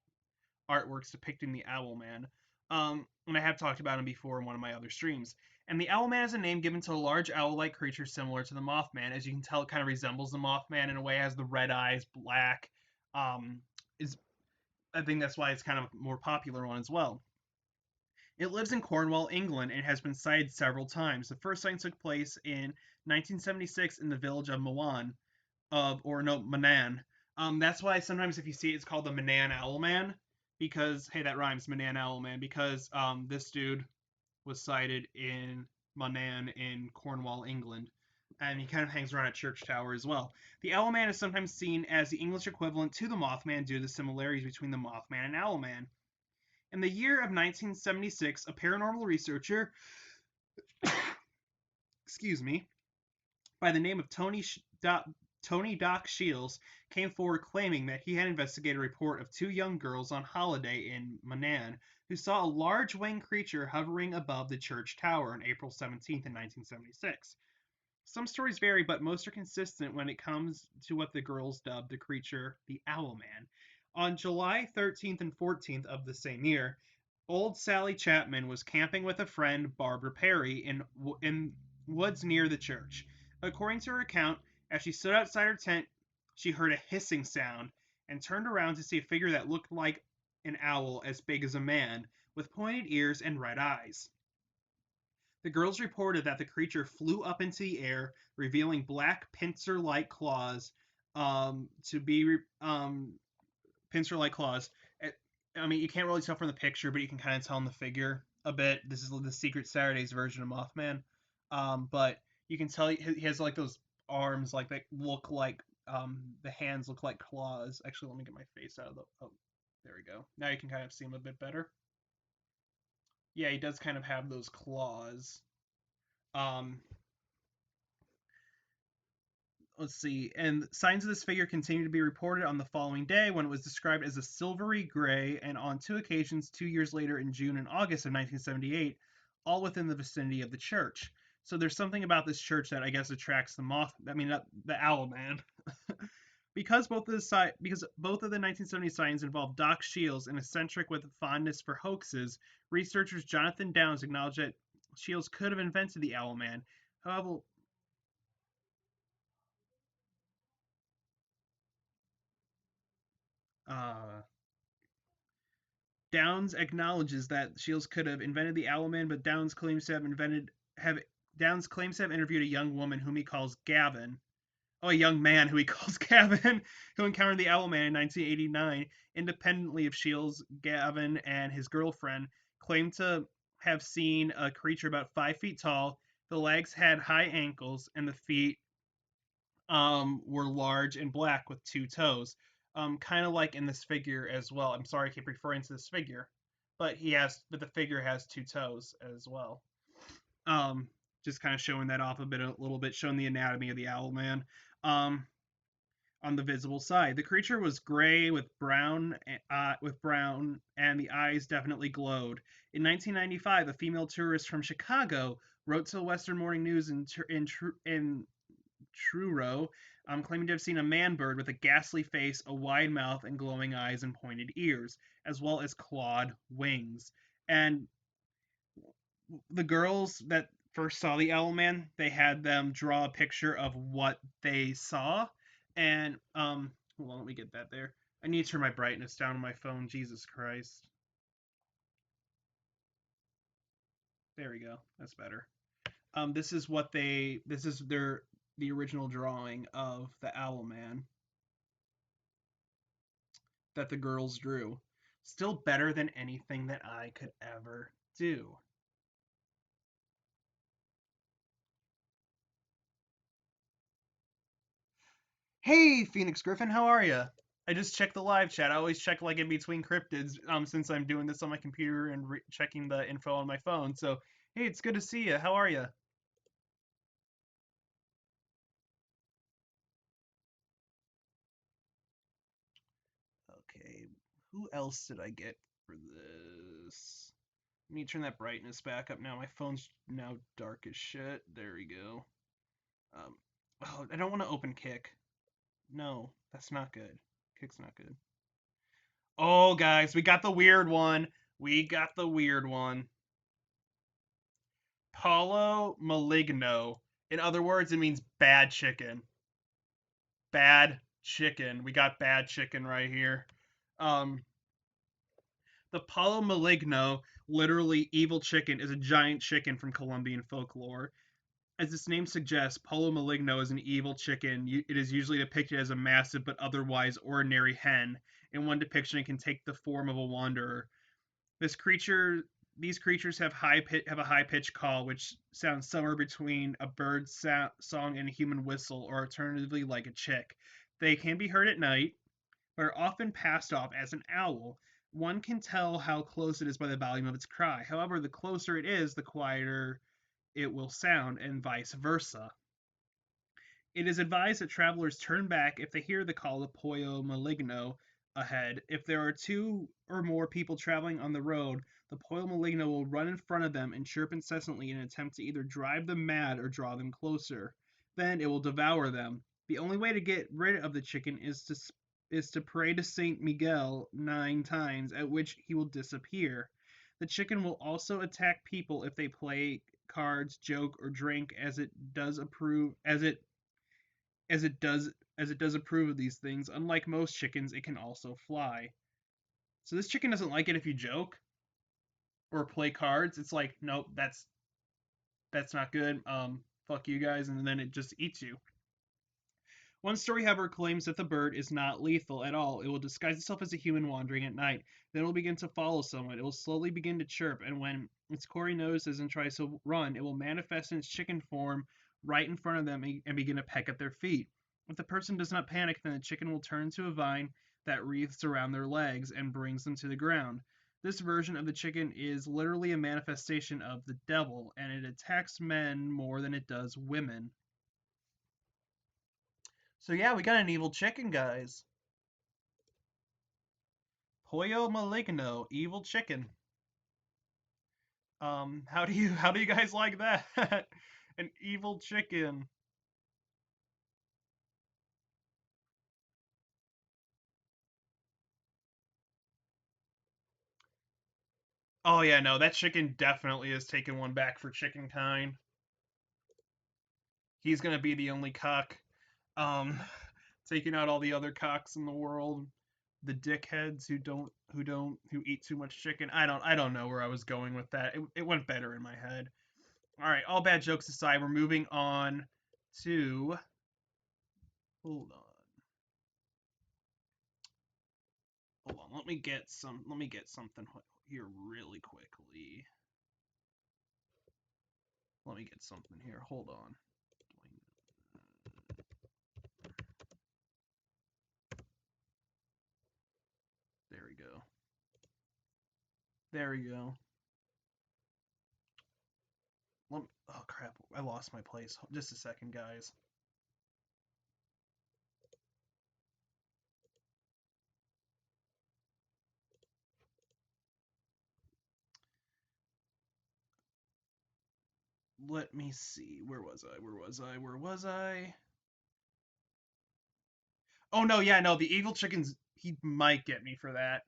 artworks depicting the Owlman. And I have talked about him before in one of my other streams. And the Owlman is a name given to a large owl-like creature similar to the Mothman. As you can tell, it kind of resembles the Mothman in a way. It has the red eyes, black. Is I think that's why it's kind of a more popular one as well. It lives in Cornwall, England, and has been sighted several times. The first sighting took place in 1976 in the village of Manan. That's why sometimes if you see it, it's called the Manan Owlman, because hey, that rhymes, Manan Owlman, because this dude was sighted in Manan in Cornwall, England, and he kind of hangs around at Church Tower as well. The Owlman is sometimes seen as the English equivalent to the Mothman due to the similarities between the Mothman and Owlman. In the year of 1976, a paranormal researcher, excuse me, by the name of Tony Doc Shields came forward claiming that he had investigated a report of two young girls on holiday in Manan who saw a large winged creature hovering above the church tower on April 17th in 1976. Some stories vary, but most are consistent when it comes to what the girls dubbed the creature the Owlman. On July 13th and 14th of the same year, old Sally Chapman was camping with a friend, Barbara Perry, in woods near the church. According to her account, as she stood outside her tent, she heard a hissing sound and turned around to see a figure that looked like an owl as big as a man, with pointed ears and red eyes. The girls reported that the creature flew up into the air, revealing black pincer-like claws. To be Pincer-like claws. I mean, you can't really tell from the picture, but you can kind of tell in the figure a bit. This is the Secret Saturdays version of Mothman. But you can tell he has like those arms, like that look like the hands look like claws. Actually, let me get my face out of the. Oh. There we go. Now you can kind of see him a bit better. Yeah, he does kind of have those claws. Um, let's see. And signs of this figure continue to be reported on the following day when it was described as a silvery gray, and on two occasions 2 years later in June and August of 1978, all within the vicinity of the church. So there's something about this church that I guess attracts the moth. I mean, the owl man. Because both of the 1970 signs involve Doc Shields and eccentric with fondness for hoaxes, researchers Jonathan Downs acknowledged that Shields could have invented the Owl Man. However, uh, Downs acknowledges that Shields could have invented the Owl Man, but have Downs claims to have interviewed a young woman whom he calls Gavin. Oh, a young man who he calls Gavin, who encountered the Owl Man in 1989. Independently of Shields, Gavin and his girlfriend claimed to have seen a creature about 5 feet tall. The legs had high ankles, and the feet were large and black with two toes. Kind of like in this figure as well. I'm sorry I keep referring to this figure, but the figure has two toes as well. Um, just kind of showing that off a little bit, showing the anatomy of the owl man. Um, on the visible side, the creature was gray with brown, and the eyes definitely glowed. In 1995, a female tourist from Chicago wrote to the Western Morning News in Truro, claiming to have seen a man bird with a ghastly face, a wide mouth, and glowing eyes and pointed ears, as well as clawed wings. And the girls that first saw the Owl Man, they had them draw a picture of what they saw. And hold on, let me get that there. I need to turn my brightness down on my phone. Jesus Christ. There we go. That's better. This is the original drawing of the Owl Man that the girls drew. Still better than anything that I could ever do. Hey, Phoenix Griffin, how are you? I just checked the live chat. I always check like in between cryptids, since I'm doing this on my computer and checking the info on my phone. So, hey, it's good to see you. How are you? Okay, who else did I get for this? Let me turn that brightness back up now. My phone's now dark as shit. There we go. Um, oh, I don't want to open Kick. No, that's not good. Kick's not good. Oh, guys, we got the weird one. We got the weird one. Paulo maligno. In other words, it means bad chicken. Bad chicken. We got bad chicken right here. Um, the Paulo maligno, literally evil chicken, is a giant chicken from Colombian folklore. As its name suggests, Paulo maligno is an evil chicken. It is usually depicted as a massive but otherwise ordinary hen. In one depiction, it can take the form of a wanderer. This creature, these creatures have a high pitched call, which sounds somewhere between a bird song and a human whistle, or alternatively like a chick. They can be heard at night, but are often passed off as an owl. One can tell how close it is by the volume of its cry. However, the closer it is, the quieter it will sound, and vice versa. It is advised that travelers turn back if they hear the call of Pollo Maligno ahead. If there are two or more people traveling on the road, the Pollo Maligno will run in front of them and chirp incessantly in an attempt to either drive them mad or draw them closer. Then it will devour them. The only way to get rid of the chicken is to pray to Saint Miguel 9 times, at which he will disappear. The chicken will also attack people if they play cards, joke, or drink, as it does approve of these things. Unlike most chickens, it can also fly. So this chicken doesn't like it if you joke or play cards. It's like, nope, that's not good. Fuck you guys, and then it just eats you. One story, however, claims that the bird is not lethal at all. It will disguise itself as a human wandering at night. Then it will begin to follow someone. It will slowly begin to chirp, and when its quarry notices and tries to run, it will manifest in its chicken form right in front of them and begin to peck at their feet. If the person does not panic, then the chicken will turn to a vine. that wreathes around their legs and brings them to the ground. This version of the chicken is literally a manifestation of the devil, and it attacks men more than it does women. So yeah, we got an evil chicken, guys. Pollo maligno, evil chicken. How do you guys like that? An evil chicken. Oh yeah, no, that chicken definitely is taking one back for chicken kind. He's gonna be the only cock, um, taking out all the other cocks in the world. The dickheads who eat too much chicken. I don't know where I was going with that. It went better in my head. All right, all bad jokes aside, we're moving on to. Hold on. Hold on. Let me get something here really quickly. Let me get something here. Hold on. There we go. There we go. Oh crap! I lost my place. Just a second, guys. Let me see. Where was I? Where was I? Where was I? Oh no, yeah, no. The evil chickens. He might get me for that.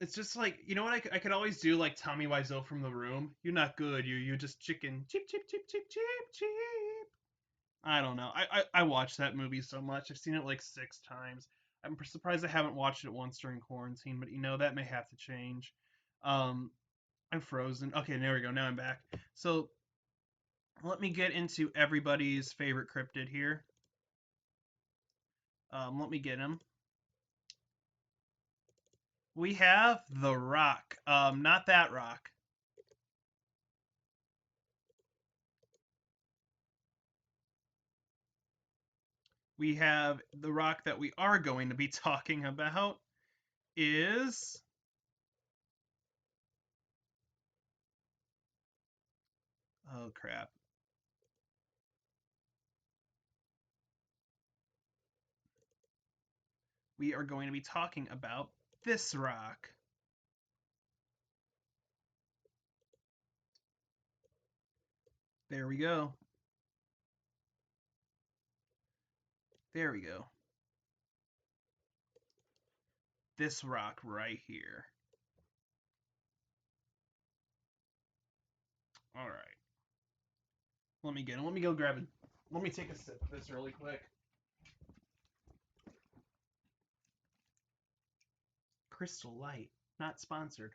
It's just like, you know what I could always do, like Tommy Wiseau from The Room. You're not good. You just chicken. Cheep cheep cheep cheep cheep cheep. I don't know. I watched that movie so much. I've seen it like 6 times. I'm surprised I haven't watched it once during quarantine, but that may have to change. Um, I'm frozen. Okay, there we go. Now I'm back. So let me get into everybody's favorite cryptid here. Let me get him. We have the Rock. Not that Rock. We have the Rock that we are going to be talking about is. Oh crap. We are going to be talking about this Rock. There we go. There we go. This Rock right here. All right. Let me get him. Let me go grab it. Let me take a sip of this really quick. Crystal Light, not sponsored.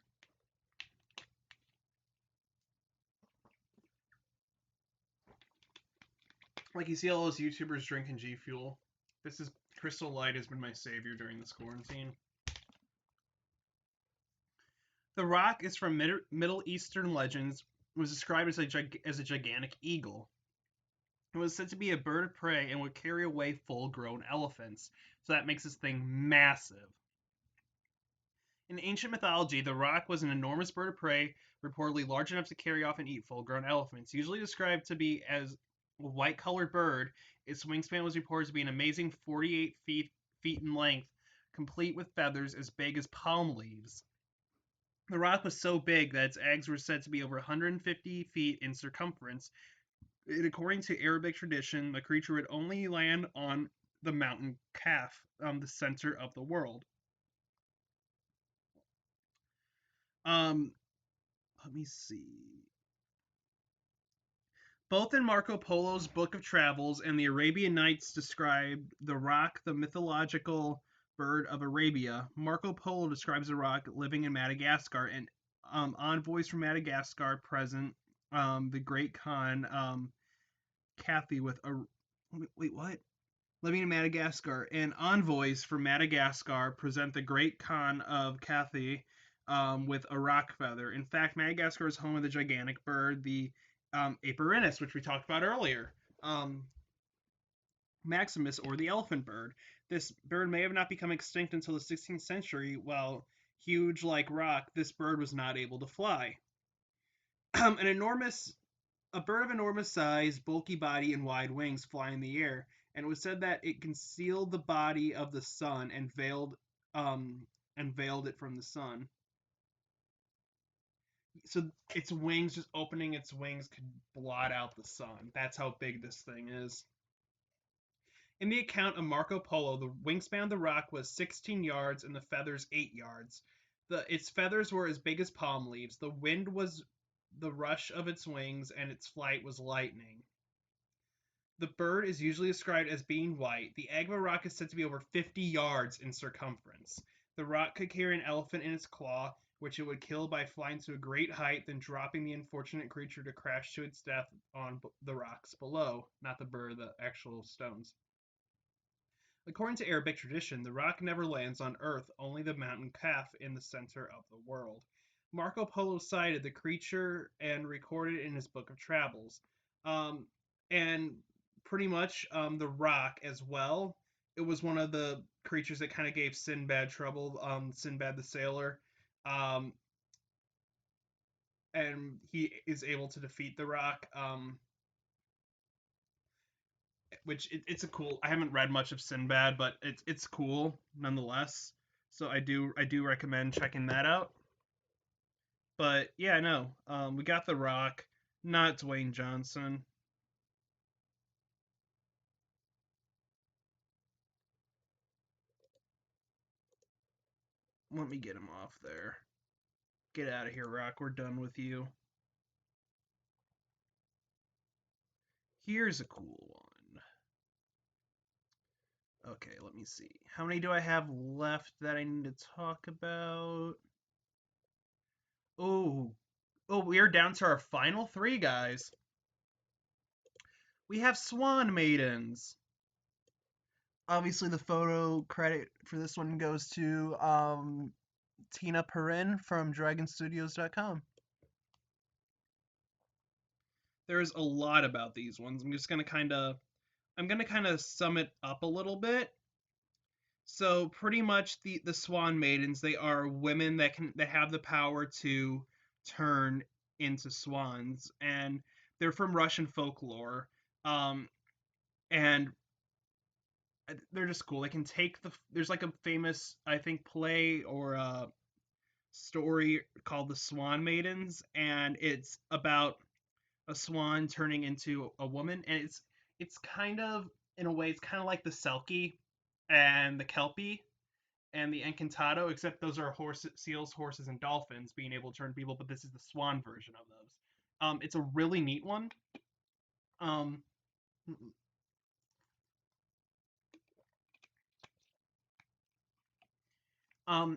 Like, you see all those YouTubers drinking G Fuel. This is Crystal Light has been my savior during this quarantine. The Rock is from Middle Eastern legends. It was described as a gigantic eagle. It was said to be a bird of prey and would carry away full-grown elephants. So that makes this thing massive. In ancient mythology, the Rock was an enormous bird of prey, reportedly large enough to carry off and eat full-grown elephants. Usually described to be as a white-colored bird, its wingspan was reported to be an amazing 48 feet in length, complete with feathers as big as palm leaves. The rock was so big that its eggs were said to be over 150 feet in circumference. And according to Arabic tradition, the creature would only land on the mountain Kaf, the center of the world. Um, Let me see. Both in Marco Polo's Book of Travels and the Arabian Nights describe the rock the mythological bird of Arabia. Marco Polo describes the rock living in Madagascar, and envoys from Madagascar present the Great Khan Cathy with a. Wait, what? Living in Madagascar, and envoys from Madagascar present the Great Khan of Cathay with a rock feather. In fact, Madagascar is home of the gigantic bird, the Aperinus, which we talked about earlier. maximus, or the elephant bird. This bird may have not become extinct until the 16th century. While huge like rock, this bird was not able to fly. An enormous A bird of enormous size, bulky body, and wide wings fly in the air, and it was said that it concealed the body of the sun um, and veiled it from the sun. So its wings, just opening its wings, could blot out the sun. That's how big this thing is. In the account of Marco Polo, the wingspan of the rock was 16 yards and the feathers 8 yards. Its feathers were as big as palm leaves. The wind was the rush of its wings, and its flight was lightning. The bird is usually described as being white. The egg of a rock is said to be over 50 yards in circumference. The rock could carry an elephant in its claw, which it would kill by flying to a great height, then dropping the unfortunate creature to crash to its death on the rocks below, not the bird, the actual stones. According to Arabic tradition, the rock never lands on Earth, only the mountain Kaf in the center of the world. Marco Polo sighted the creature and recorded it in his book of travels. Um, and pretty much the rock as well. It was one of the creatures that kind of gave Sinbad trouble, Sinbad the sailor. Um, and he is able to defeat the rock. It's a cool. I haven't read much of Sinbad, but it's cool nonetheless. So I do recommend checking that out. But yeah, no, we got The Rock, not Dwayne Johnson. Let me get him off there. Get out of here, Rock. We're done with you. Here's a cool one. Okay, let me see. How many do I have left that I need to talk about? Oh, we are down to our final three, guys. We have Swan Maidens. Obviously, the photo credit for this one goes to Tina Perrin from DragonStudios.com. There's a lot about these ones. I'm gonna kind of sum it up a little bit. So pretty much the Swan Maidens, they are women that have the power to turn into swans, and they're from Russian folklore. Um, and they're just cool. They can take there's like a famous, I think, play or story called The Swan Maidens, and it's about a swan turning into a woman, and it's kind of, in a way, it's kind of like the Selkie and the Kelpie and the Encantado, except those are seals, horses, and dolphins being able to turn people, but this is the swan version of those. It's a really neat one. Um,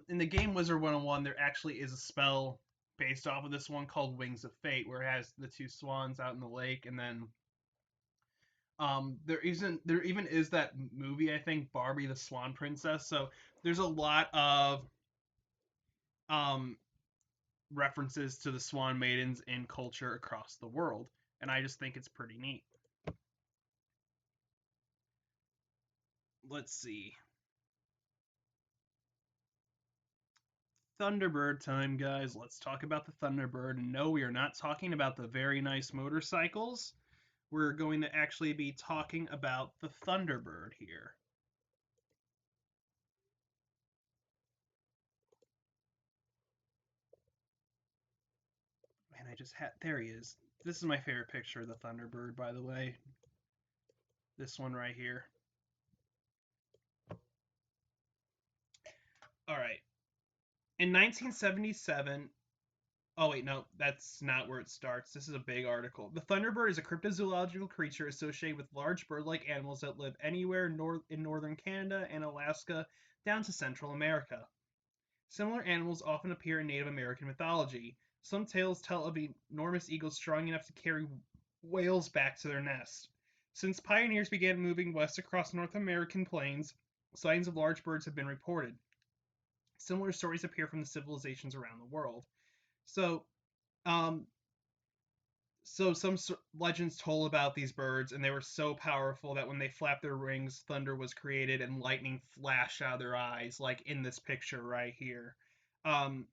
in the game Wizard 101, there actually is a spell based off of this one called Wings of Fate, where it has the two swans out in the lake, and then there even is that movie, I think, Barbie the Swan Princess. So there's a lot of um references to the Swan Maidens in culture across the world, and I just think it's pretty neat. Let's see. Thunderbird time, guys. Let's talk about the Thunderbird. And no, we are not talking about the very nice motorcycles. We're going to actually be talking about the Thunderbird here. And I just had, there he is. This is my favorite picture of the Thunderbird, by the way. This one right here. All right. In 1977, oh wait, no, that's not where it starts. This is a big article. The thunderbird is a cryptozoological creature associated with large bird-like animals that live anywhere in northern Canada and Alaska down to Central America. Similar animals often appear in Native American mythology. Some tales tell of enormous eagles strong enough to carry whales back to their nest. Since pioneers began moving west across North American plains, sightings of large birds have been reported. Similar stories appear from the civilizations around the world. So, um, So some legends told about these birds, and they were so powerful that when they flapped their wings, thunder was created and lightning flashed out of their eyes, like in this picture right here. Um,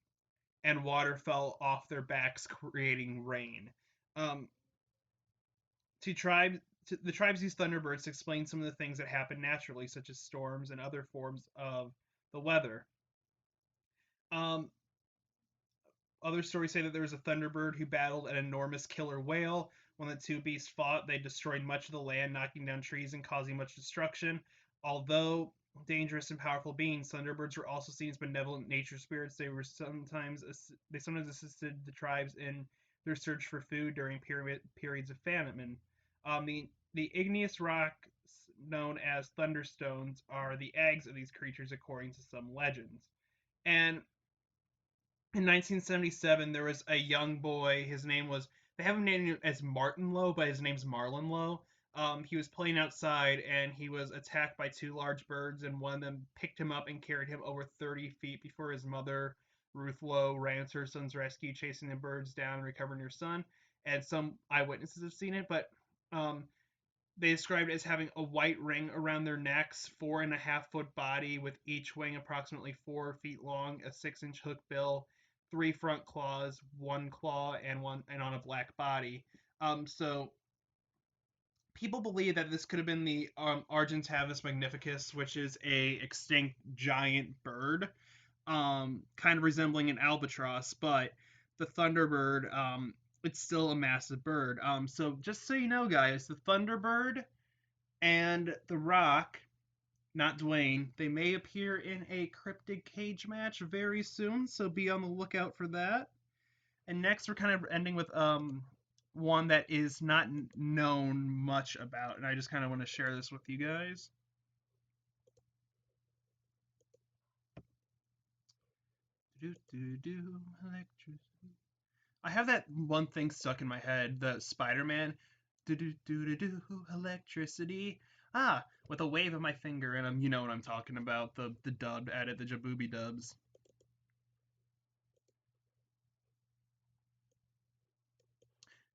and water fell off their backs, creating rain. Um, to tribe, the tribes use thunderbirds to explain some of the things that happen naturally, such as storms and other forms of the weather. Um, Other stories say that there was a thunderbird who battled an enormous killer whale. When the two beasts fought, they destroyed much of the land, knocking down trees and causing much destruction. Although dangerous and powerful beings, thunderbirds were also seen as benevolent nature spirits. They sometimes assisted the tribes in their search for food during periods of famine. The igneous rocks known as thunderstones are the eggs of these creatures, according to some legends. And in 1977, there was a young boy. His name was, they have him named as Martin Lowe, but his name's Marlon Lowe. He was playing outside and he was attacked by two large birds, and one of them picked him up and carried him over 30 feet before his mother, Ruth Lowe, ran to her son's rescue, chasing the birds down and recovering her son. And some eyewitnesses have seen it, but um, they described it as having a white ring around their necks, 4.5 foot body, with each wing approximately 4 feet long, a 6-inch hook bill, three front claws, one claw, and on a black body. So people believe that this could have been the Argentavis magnificus, which is a extinct giant bird, kind of resembling an albatross, but the thunderbird, it's still a massive bird. So just so you know, guys, the thunderbird and The Rock, not Dwayne, they may appear in a Cryptid cage match very soon, so be on the lookout for that. And next, we're kind of ending with one that is not known much about, and I just kind of want to share this with you guys. Do do do electricity. I have that one thing stuck in my head, the Spider-Man. Do do do do do electricity. Ah, with a wave of my finger, and you know what I'm talking about. The dub edit, the Jabooby dubs.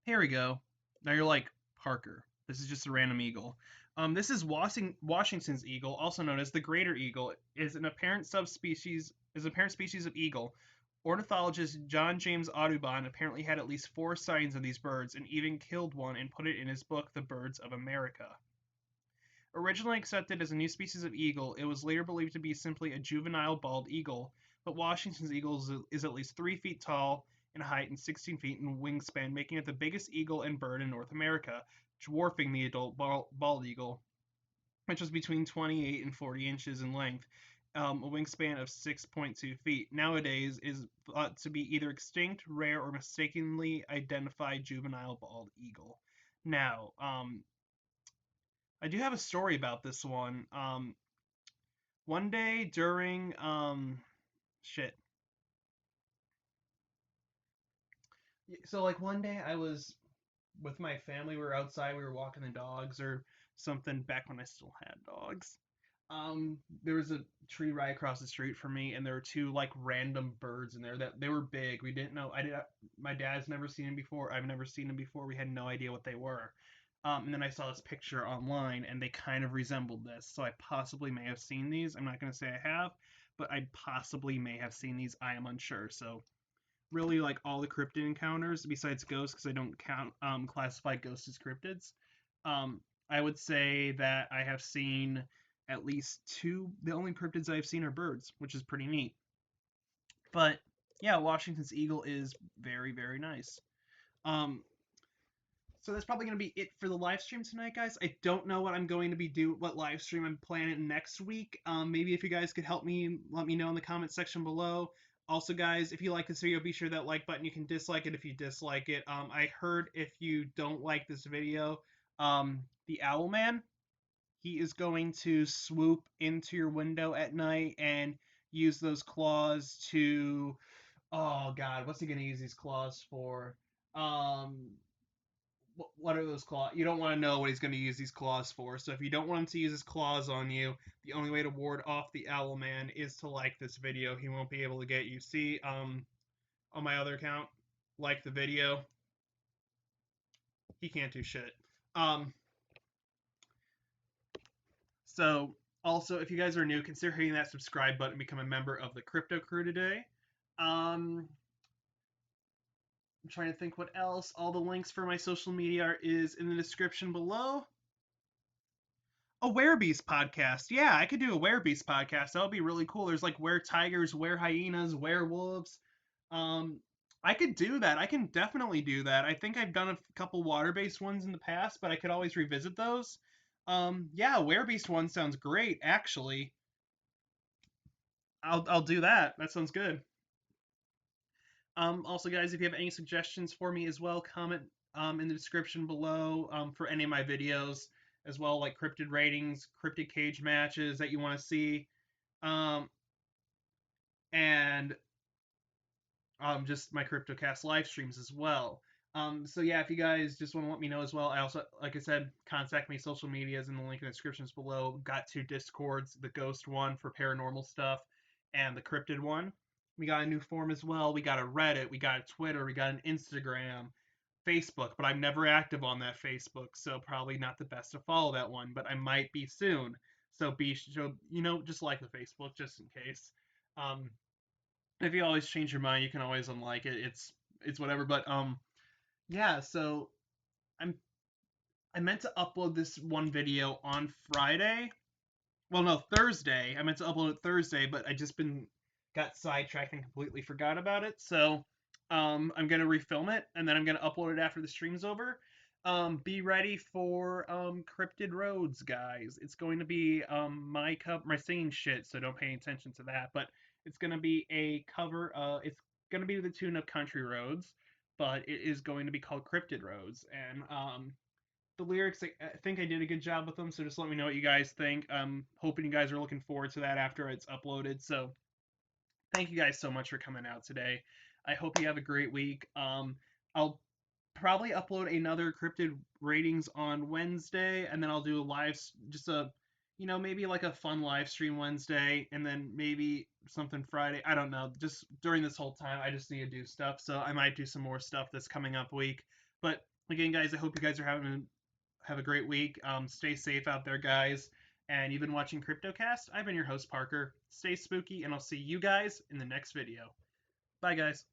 Here we go. Now you're like, Parker, this is just a random eagle. This is Washington's eagle, also known as the greater eagle, is an apparent species of eagle. Ornithologist John James Audubon apparently had at least 4 sightings of these birds and even killed one and put it in his book, The Birds of America. Originally accepted as a new species of eagle, it was later believed to be simply a juvenile bald eagle, but Washington's eagle is at least 3 feet tall in height and 16 feet in wingspan, making it the biggest eagle and bird in North America, dwarfing the adult bald eagle, which was between 28 and 40 inches in length, a wingspan of 6.2 feet. Nowadays is thought to be either extinct, rare, or mistakenly identified juvenile bald eagle. Now, I do have a story about this one. One day during shit. So like one day I was with my family. We were outside. We were walking the dogs or something back when I still had dogs. There was a tree right across the street from me, and there were two like random birds in there that they were big. We didn't know. I did. My dad's never seen them before. I've never seen them before. We had no idea what they were. And then I saw this picture online, and they kind of resembled this. So I possibly may have seen these. I'm not going to say I have, but I possibly may have seen these. I am unsure. So really, like all the cryptid encounters besides ghosts, because I don't count classify ghosts as cryptids. I would say that I have seen at least two. The only cryptids I've seen are birds, which is pretty neat. But yeah, Washington's eagle is very, very nice. Um, so that's probably going to be it for the live stream tonight, guys. I don't know what I'm going to be what live stream I'm planning next week. Maybe if you guys could help me, let me know in the comment section below. Also, guys, if you like this video, be sure that like button. You can dislike it if you dislike it. I heard if you don't like this video, the Owl Man, he is going to swoop into your window at night and use those claws to. Oh God, what's he going to use these claws for? What are those claws? You don't want to know what he's going to use these claws for. So if you don't want him to use his claws on you, the only way to ward off the Owl Man is to like this video. He won't be able to get you. See, on my other account, like the video. he can't do shit. Um, so also, if you guys are new, consider hitting that subscribe button and become a member of the Crypto Crew today. I'm trying to think what else. All the links for my social media is in the description below. A Werebeast podcast. Yeah, I could do a Werebeast podcast. That would be really cool. There's like were tigers, were hyenas, werewolves. Um, I could do that. I can definitely do that. I think I've done a couple water-based ones in the past, but I could always revisit those. Yeah, Werebeast one sounds great. Actually, I'll do that. That sounds good. Also, guys, if you have any suggestions for me as well, comment in the description below for any of my videos as well, like cryptid ratings, cryptid cage matches that you want to see, um, and just my Cryptocast live streams as well. So yeah, if you guys just want to let me know as well, I also, like I said, contact me. Social medias in the link in the descriptions below. Got two Discords: the Ghost one for paranormal stuff, and the Cryptid one. We got a new forum as well. We got a Reddit. We got a Twitter. We got an Instagram, Facebook. But I'm never active on that Facebook, so probably not the best to follow that one. But I might be soon. So just like the Facebook just in case. Um, if you always change your mind, you can always unlike it. It's whatever. But yeah. So I'm I meant to upload this one video on Friday. Well, no, Thursday. I meant to upload it Thursday, but I just been got sidetracked and completely forgot about it. So I'm gonna refilm it and then I'm gonna upload it after the stream's over. Be ready for Cryptid Roads, guys. It's going to be my singing shit, so don't pay attention to that. But it's gonna be a cover. It's gonna be to the tune of Country Roads, but it is going to be called Cryptid Roads, and the lyrics, I think I did a good job with them. So just let me know what you guys think. I'm hoping you guys are looking forward to that after it's uploaded. So thank you guys so much for coming out today. I hope you have a great week. I'll probably upload another cryptid ratings on Wednesday, and then I'll do a live, just a, maybe like a fun live stream Wednesday, and then maybe something Friday. I don't know. Just during this whole time, I just need to do stuff, so I might do some more stuff this coming up week. But again, guys, I hope you guys are have a great week. Stay safe out there, guys. And you've been watching Cryptocast. I've been your host, Parker. Stay spooky, and I'll see you guys in the next video. Bye, guys.